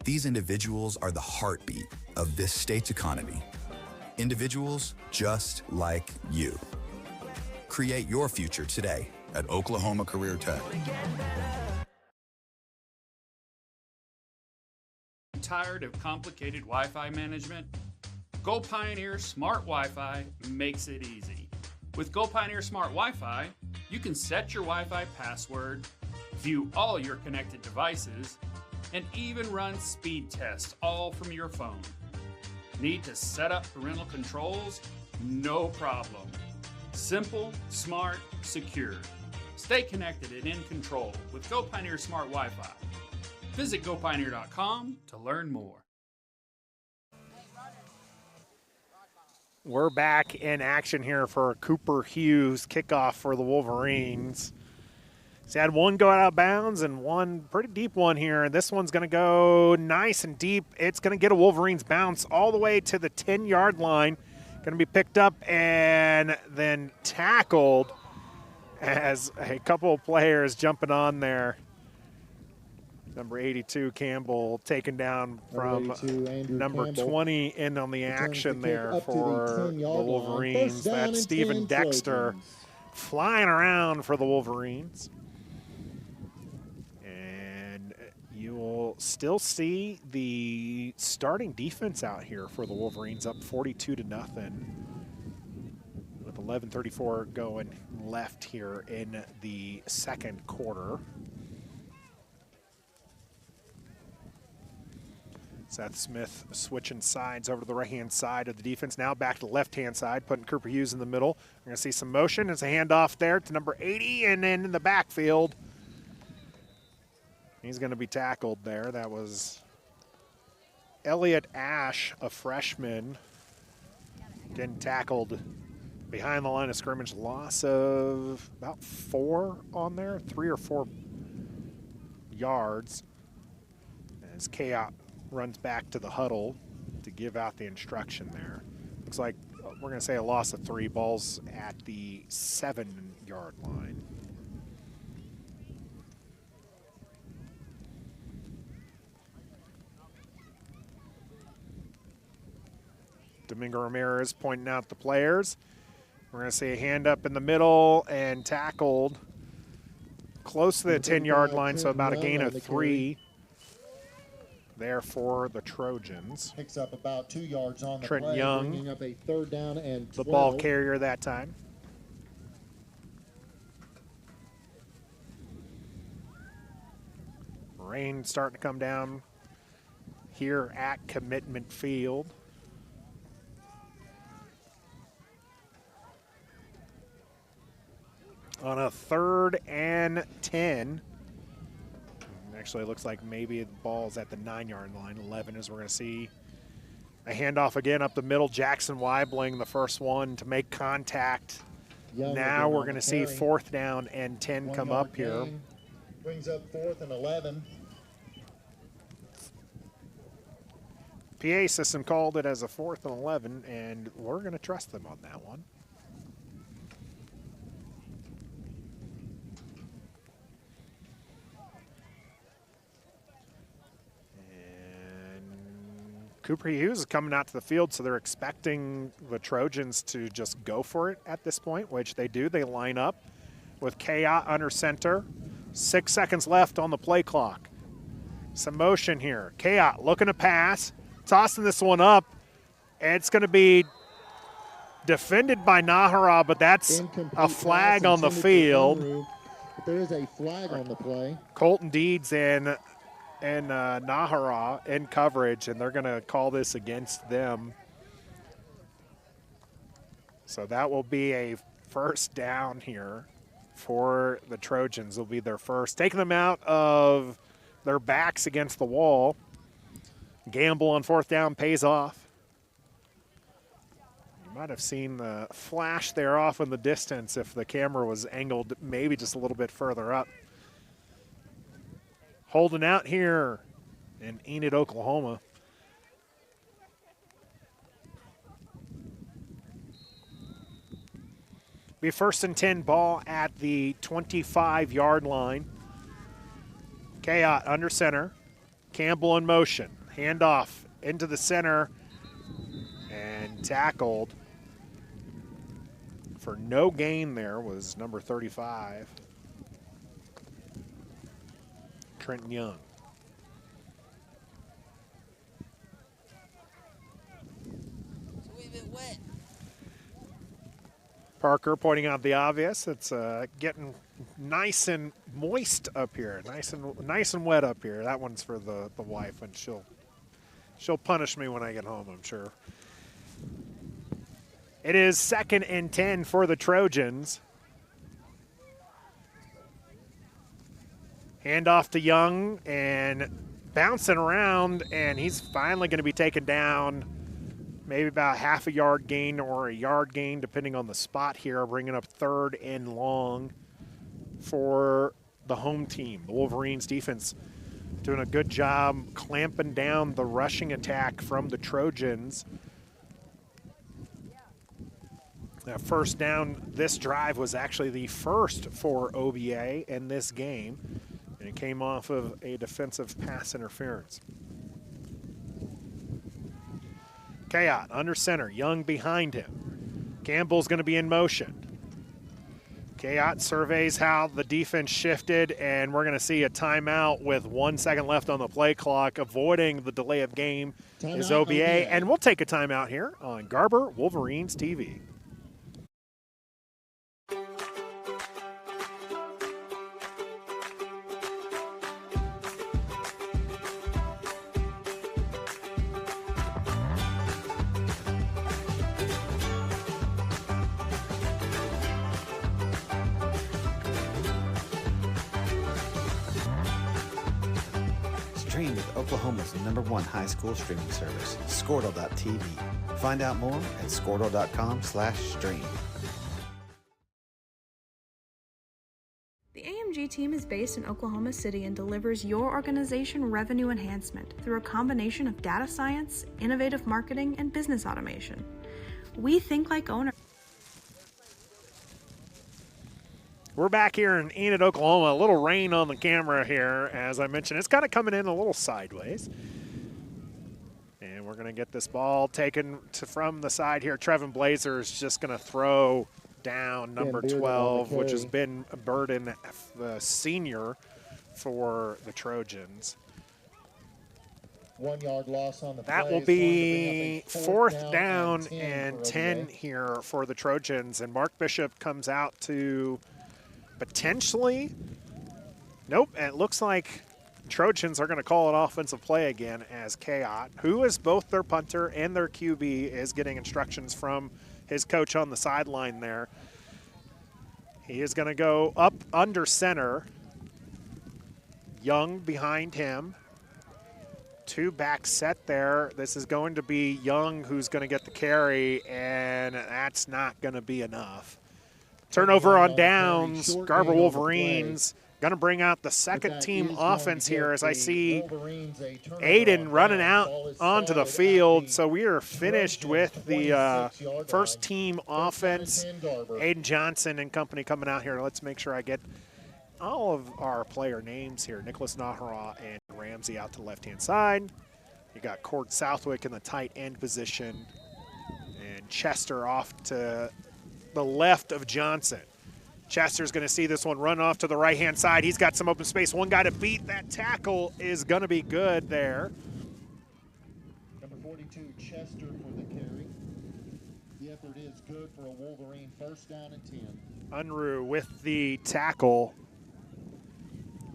These individuals are the heartbeat of this state's economy. Individuals just like you. Create your future today at Oklahoma Career Tech. Tired of complicated Wi-Fi management? Go Pioneer Smart Wi-Fi makes it easy. With Go Pioneer Smart Wi-Fi, you can set your Wi-Fi password, view all your connected devices, and even run speed tests all from your phone. Need to set up parental controls? No problem. Simple, smart, secure. Stay connected and in control with Go Pioneer Smart Wi-Fi. Visit GoPioneer.com to learn more. We're back in action here for Cooper Hughes kickoff for the Wolverines. He's had one go out of bounds and one pretty deep one here. This one's going to go nice and deep. It's going to get a Wolverines bounce all the way to the 10-yard line. Going to be picked up and then tackled as a couple of players jumping on there. Number 82, Campbell, taken down from number Campbell. 20 in on the action there for the Wolverines. That's Stephen Dexter flying around for the Wolverines. And you will still see the starting defense out here for the Wolverines, up 42-0 with 11:34 going left here in the second quarter. Seth Smith switching sides over to the right-hand side of the defense. Now back to the left-hand side, putting Cooper Hughes in the middle. We're going to see some motion. It's a handoff there to number 80, and then in the backfield, he's going to be tackled there. That was Elliott Ash, a freshman, getting tackled behind the line of scrimmage. Loss of about 4 on there, 3 or 4 yards. As Chaos runs back to the huddle to give out the instruction there. Looks like we're going to say a loss of 3. Balls at the 7-yard line. Domingo Ramirez pointing out the players. We're going to see a hand up in the middle and tackled close to the 10-yard line, so about a gain of 3 there for the Trojans. Picks up about 2 yards on the Trent play, Young, bringing up a 3rd down and 12. The ball carrier that time. Rain starting to come down here at Commitment Field. On a 3rd and 10. Actually, it looks like maybe the ball's at the 9-yard line. 11 as we're going to see a handoff again up the middle. Jackson Weibling, the first one to make contact. Now we're going to see 4th down and 10 come up here. Brings up 4th and 11. PA system called it as a 4th and 11, and we're going to trust them on that one. Cooper Hughes is coming out to the field, so they're expecting the Trojans to just go for it at this point, which they do. They line up with Kayat under center. 6 seconds left on the play clock. Some motion here. Kayat looking to pass, tossing this one up, and it's going to be defended by Nahara, but that's a flag on the field. But there is a flag on the play. Colton Deeds and Nahara in coverage, and they're going to call this against them. So that will be a 1st down here for the Trojans. Will be their first. Taking them out of their backs against the wall. Gamble on 4th down pays off. You might have seen the flash there off in the distance if the camera was angled maybe just a little bit further up. Holding out here in Enid, Oklahoma. Be 1st and 10 ball at the 25-yard line. Kayat under center. Campbell in motion. Handoff into the center and tackled for no gain there was number 35. Trenton Young. It's a wee bit wet. Parker pointing out the obvious. It's getting nice and moist up here, nice and wet up here. That one's for the wife, and she'll punish me when I get home, I'm sure. It is 2nd and 10 for the Trojans. Handoff to Young and bouncing around, and he's finally going to be taken down. Maybe about half a yard gain or a yard gain, depending on the spot here, bringing up 3rd and long for the home team. The Wolverines defense doing a good job clamping down the rushing attack from the Trojans. That 1st down this drive was actually the first for OBA in this game. And it came off of a defensive pass interference. Kayat under center, Young behind him. Campbell's going to be in motion. Kayat surveys how the defense shifted, and we're going to see a timeout with 1 second left on the play clock. Avoiding the delay of game is OBA, and we'll take a timeout here on Garber Wolverines TV. Stream with Oklahoma's #1 high school streaming service, Squirtle.tv. Find out more at Squirtle.com/stream. The AMG team is based in Oklahoma City and delivers your organization revenue enhancement through a combination of data science, innovative marketing, and business automation. We think like owners. We're back here in Enid, Oklahoma. A little rain on the camera here. As I mentioned, it's kind of coming in a little sideways. And we're going to get this ball taken from the side here. Trevin Blazer is just going to throw down number 12, which has been Burden, the senior for the Trojans. 1 yard loss on the play. That will be fourth down and 10 here for the Trojans. And Mark Bishop comes out to potentially, nope, and it looks like Trojans are going to call an offensive play again as Kayot, who is both their punter and their QB, is getting instructions from his coach on the sideline there. He is going to go up under center. Young behind him. Two back set there. This is going to be Young who's going to get the carry, and that's not going to be enough. Turnover on downs. Garber Wolverines going to bring out the second team offense here as I see Aiden running out onto the field. So we are finished with the first team offense. Aiden Johnson and company coming out here. Let's make sure I get all of our player names here. Nicholas Nahara and Ramsey out to the left-hand side. You got Cord Southwick in the tight end position. And Chester off to the left of Johnson. Chester's going to see this one run off to the right-hand side. He's got some open space. One guy to beat. That tackle is going to be good there. Number 42, Chester for the carry. The effort is good for a Wolverine. First down and 10. Unruh with the tackle.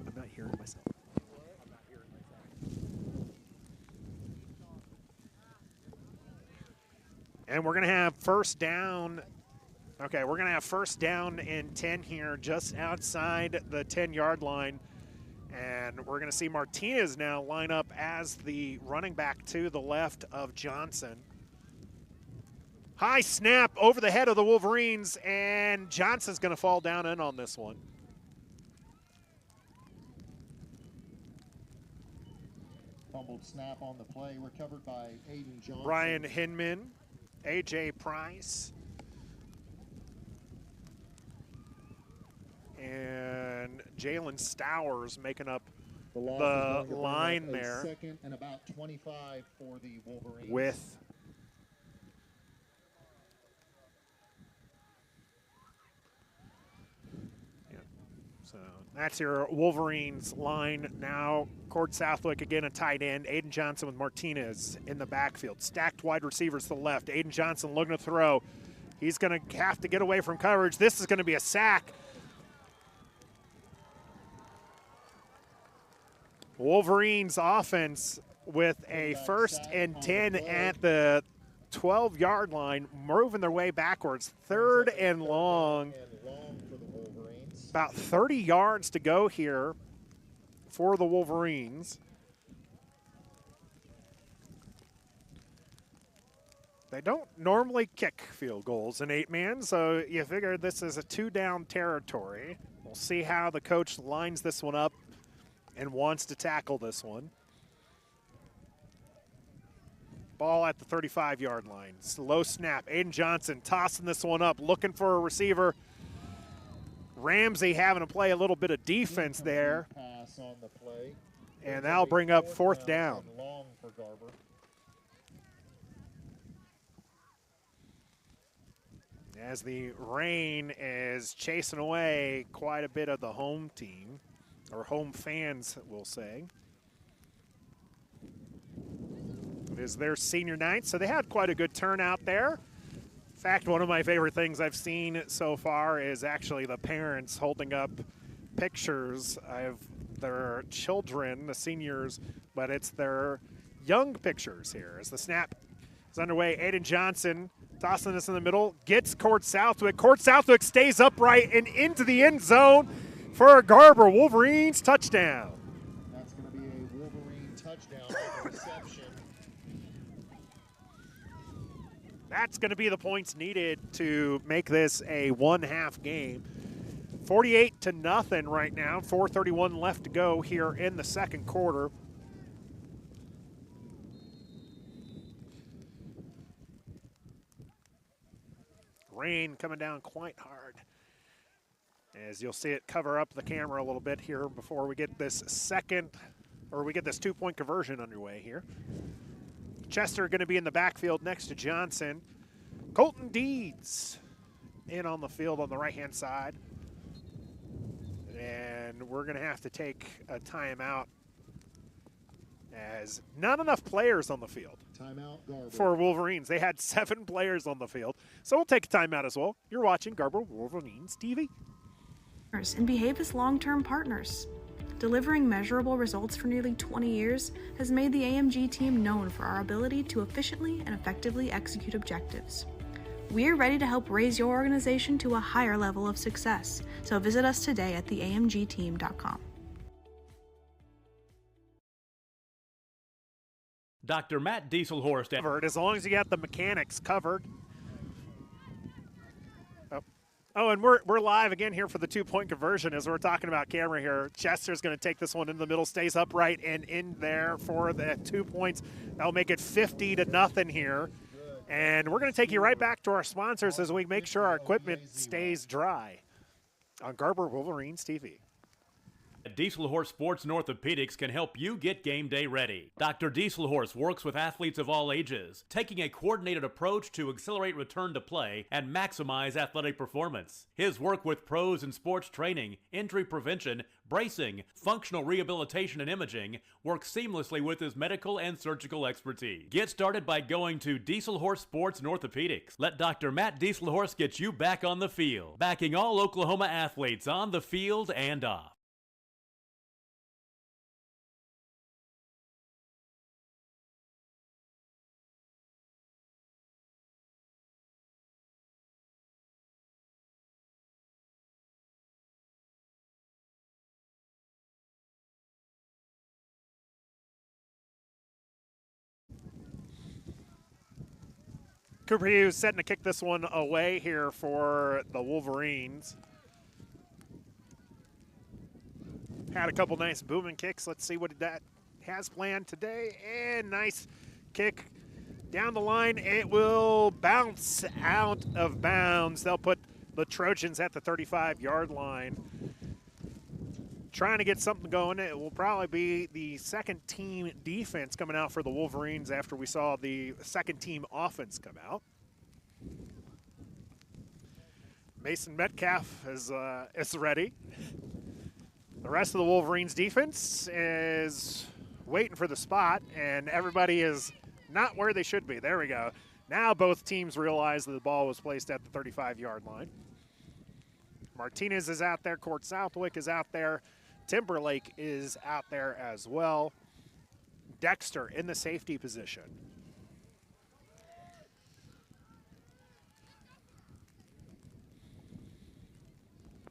I'm not hearing myself. And we're going to have first down. Okay, we're going to have first down and 10 here just outside the 10-yard line. And we're going to see Martinez now line up as the running back to the left of Johnson. High snap over the head of the Wolverines, and Johnson's going to fall down in on this one. Fumbled snap on the play, recovered by Aiden Johnson. Ryan Hinman, A.J. Price, and Jalen Stowers making up the line there. Second and about 25 for the Wolverines. With so that's your Wolverines line now. Cord Southwick again a tight end. Aiden Johnson with Martinez in the backfield. Stacked wide receivers to the left. Aiden Johnson looking to throw. He's going to have to get away from coverage. This is going to be a sack. Wolverines offense with a first and 10 at the 12-yard line, moving their way backwards. Third and long. About 30 yards to go here for the Wolverines. They don't normally kick field goals in 8-man, so you figure this is a two-down territory. We'll see how the coach lines this one up and wants to tackle this one. Ball at the 35-yard line. Slow snap. Aiden Johnson tossing this one up, looking for a receiver. Ramsey having to play a little bit of defense there. Pass on the play. And that'll bring up fourth down. Long for Garber. As the rain is chasing away quite a bit of the home team, or home fans, we'll say. It is their senior night, so they had quite a good turnout there. In fact, one of my favorite things I've seen so far is actually the parents holding up pictures of their children, the seniors, but it's their young pictures here. As the snap is underway, Aiden Johnson tossing this in the middle, gets Cord Southwick. Cord Southwick stays upright and into the end zone for a Garber Wolverines touchdown. That's going to be a Wolverine touchdown reception. That's going to be the points needed to make this a one-half game. 48-0 right now. 4:31 left to go here in the second quarter. Rain coming down quite hard, as you'll see it cover up the camera a little bit here before we get this 2-point conversion underway here. Chester going to be in the backfield next to Johnson. Colton Deeds in on the field on the right-hand side. And we're going to have to take a timeout as not enough players on the field. Timeout, Garber. For Wolverines. They had 7 players on the field. So we'll take a timeout as well. You're watching Garber Wolverines TV. And behave as long-term partners. Delivering measurable results for nearly 20 years has made the AMG team known for our ability to efficiently and effectively execute objectives. We're ready to help raise your organization to a higher level of success, so visit us today at theamgteam.com. Dr. Matt Dieselhorst. As long as you got the mechanics covered. Oh, and we're live again here for the 2-point conversion as we're talking about camera here. Chester's going to take this one in the middle, stays upright and in there for the 2 points. That'll make it 50-0 here. And we're going to take you right back to our sponsors as we make sure our equipment stays dry on Garber Wolverines TV. Dieselhorse Sports and Orthopedics can help you get game day ready. Dr. Dieselhorse works with athletes of all ages, taking a coordinated approach to accelerate return to play and maximize athletic performance. His work with pros in sports training, injury prevention, bracing, functional rehabilitation, and imaging works seamlessly with his medical and surgical expertise. Get started by going to Dieselhorse Sports and Orthopedics. Let Dr. Matt Dieselhorse get you back on the field, backing all Oklahoma athletes on the field and off. Cooper Hughes setting to kick this one away here for the Wolverines. Had a couple nice booming kicks. Let's see what that has planned today. And nice kick down the line. It will bounce out of bounds. They'll put the Trojans at the 35-yard line. Trying to get something going. It will probably be the second team defense coming out for the Wolverines after we saw the second team offense come out. Mason Metcalf is ready. The rest of the Wolverines defense is waiting for the spot, and everybody is not where they should be. There we go. Now both teams realize that the ball was placed at the 35-yard line. Martinez is out there. Court Southwick is out there. Timberlake is out there as well. Dexter in the safety position.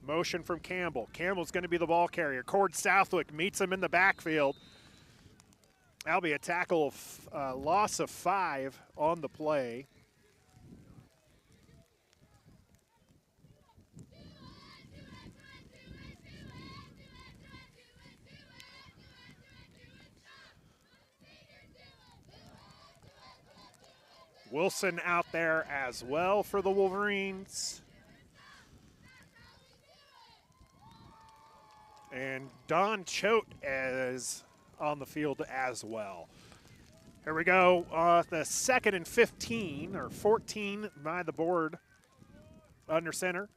Motion from Campbell. Campbell's going to be the ball carrier. Cord Southwick meets him in the backfield. That'll be a tackle, loss of 5 on the play. Wilson out there as well for the Wolverines. And Don Choate is on the field as well. Here we go. The 2nd and 15, or 14 by the board under center.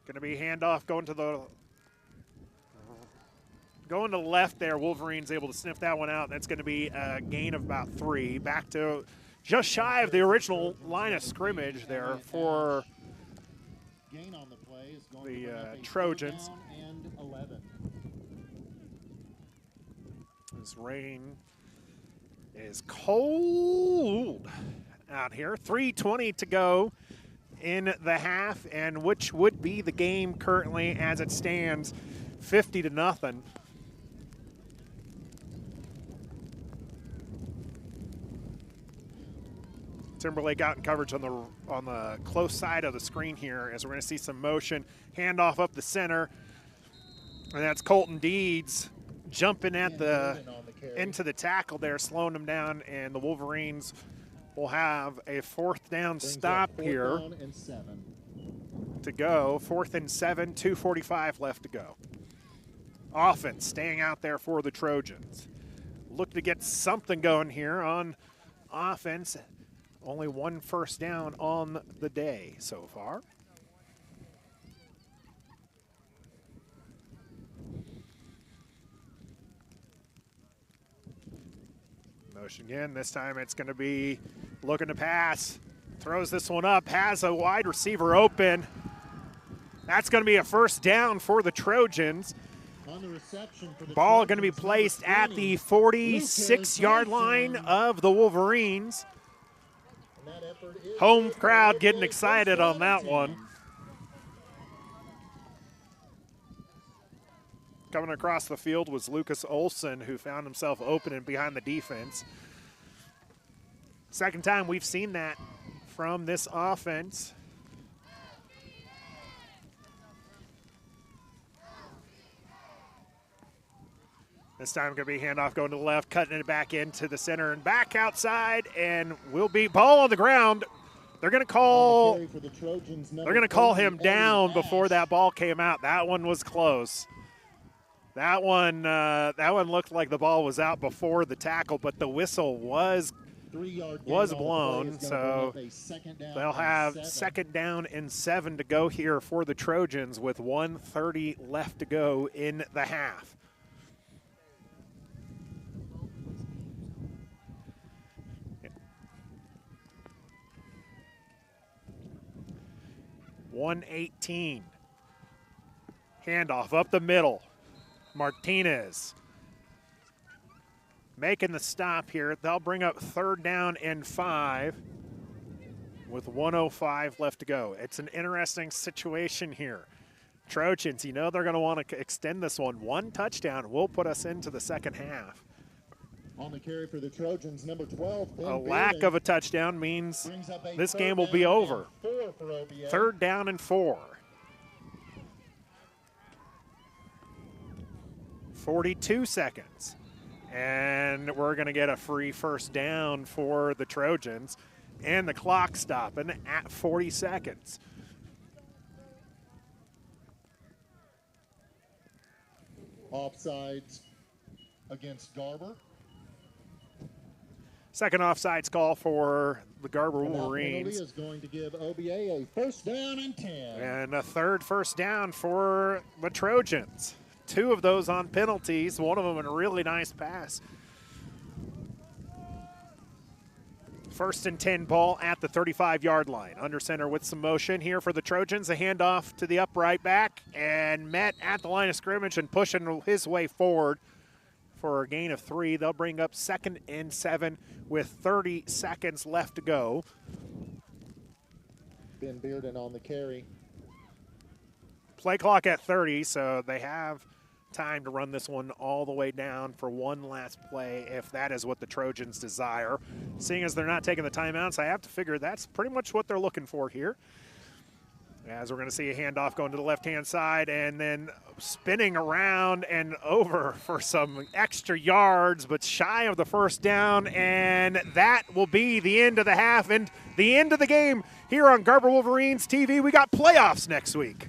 Going to be handoff going to the left there. Wolverines able to sniff that one out. That's going to be a gain of about 3. Back to just shy of the original line of scrimmage there for the Trojans. This rain is cold out here. 3:20 to go in the half, and which would be the game currently as it stands, 50-0. Timberlake out in coverage on the close side of the screen here as we're going to see some motion. Handoff up the center, and that's Colton Deeds jumping at into the tackle there, slowing him down, and the Wolverines will have a 4th down stop here to go. 4th and 7, 2:45 left to go. Offense staying out there for the Trojans. Look to get something going here on offense. Only one first down on the day so far. Motion again. This time it's going to be looking to pass. Throws this one up. Has a wide receiver open. That's going to be a first down for the Trojans. On the reception for the Ball Trojans, going to be placed number 20, at the 46-yard line of the Wolverines. and that effort is Home good for crowd OBA, getting first excited down on that and one. 10. Coming across the field was Lucas Olson, who found himself opening behind the defense. Second time we've seen that from this offense. This time going to be handoff going to the left, cutting it back into the center and back outside, and will be ball on the ground. They're going to call. On the carry for the Trojans, They're going to call 30, him Eddie down Ash. before that ball came out. That one was close. That one looked like the ball was out before the tackle, but the whistle was 3-yard gain was on the play blown. is gonna So bring up a second down they'll and have 7. second down and 7 to go here for the Trojans with 1:30 left to go in the half. .118. Handoff up the middle. Martinez making the stop here. They'll bring up third down and 5 with 1:05 left to go. It's an interesting situation here. Trojans, you know they're going to want to extend this one. One touchdown will put us into the second half. On the carry for the Trojans, number 12. A lack of a touchdown means this game will be over. 4 for OBA. Third down and 4. 42 seconds. And we're going to get a free first down for the Trojans. And the clock stopping at 40 seconds. Offsides against Garber. Second offsides call for the Garber And that Wolverines. penalty is going to give OBA a first down and 10. And a third first down for the Trojans. 2 of those on penalties, one of them a really nice pass. First and 10 ball at the 35-yard line. Under center with some motion here for the Trojans. A handoff to the upright back and met at the line of scrimmage and pushing his way forward for a gain of 3. They'll bring up second and 7 with 30 seconds left to go. Ben Bearden on the carry. Play clock at 30, so they have time to run this one all the way down for one last play if that is what the Trojans desire. Seeing as they're not taking the timeouts, I have to figure that's pretty much what they're looking for here. As we're going to see a handoff going to the left-hand side and then spinning around and over for some extra yards, but shy of the first down, and that will be the end of the half and the end of the game here on Garber Wolverines TV. We got playoffs next week.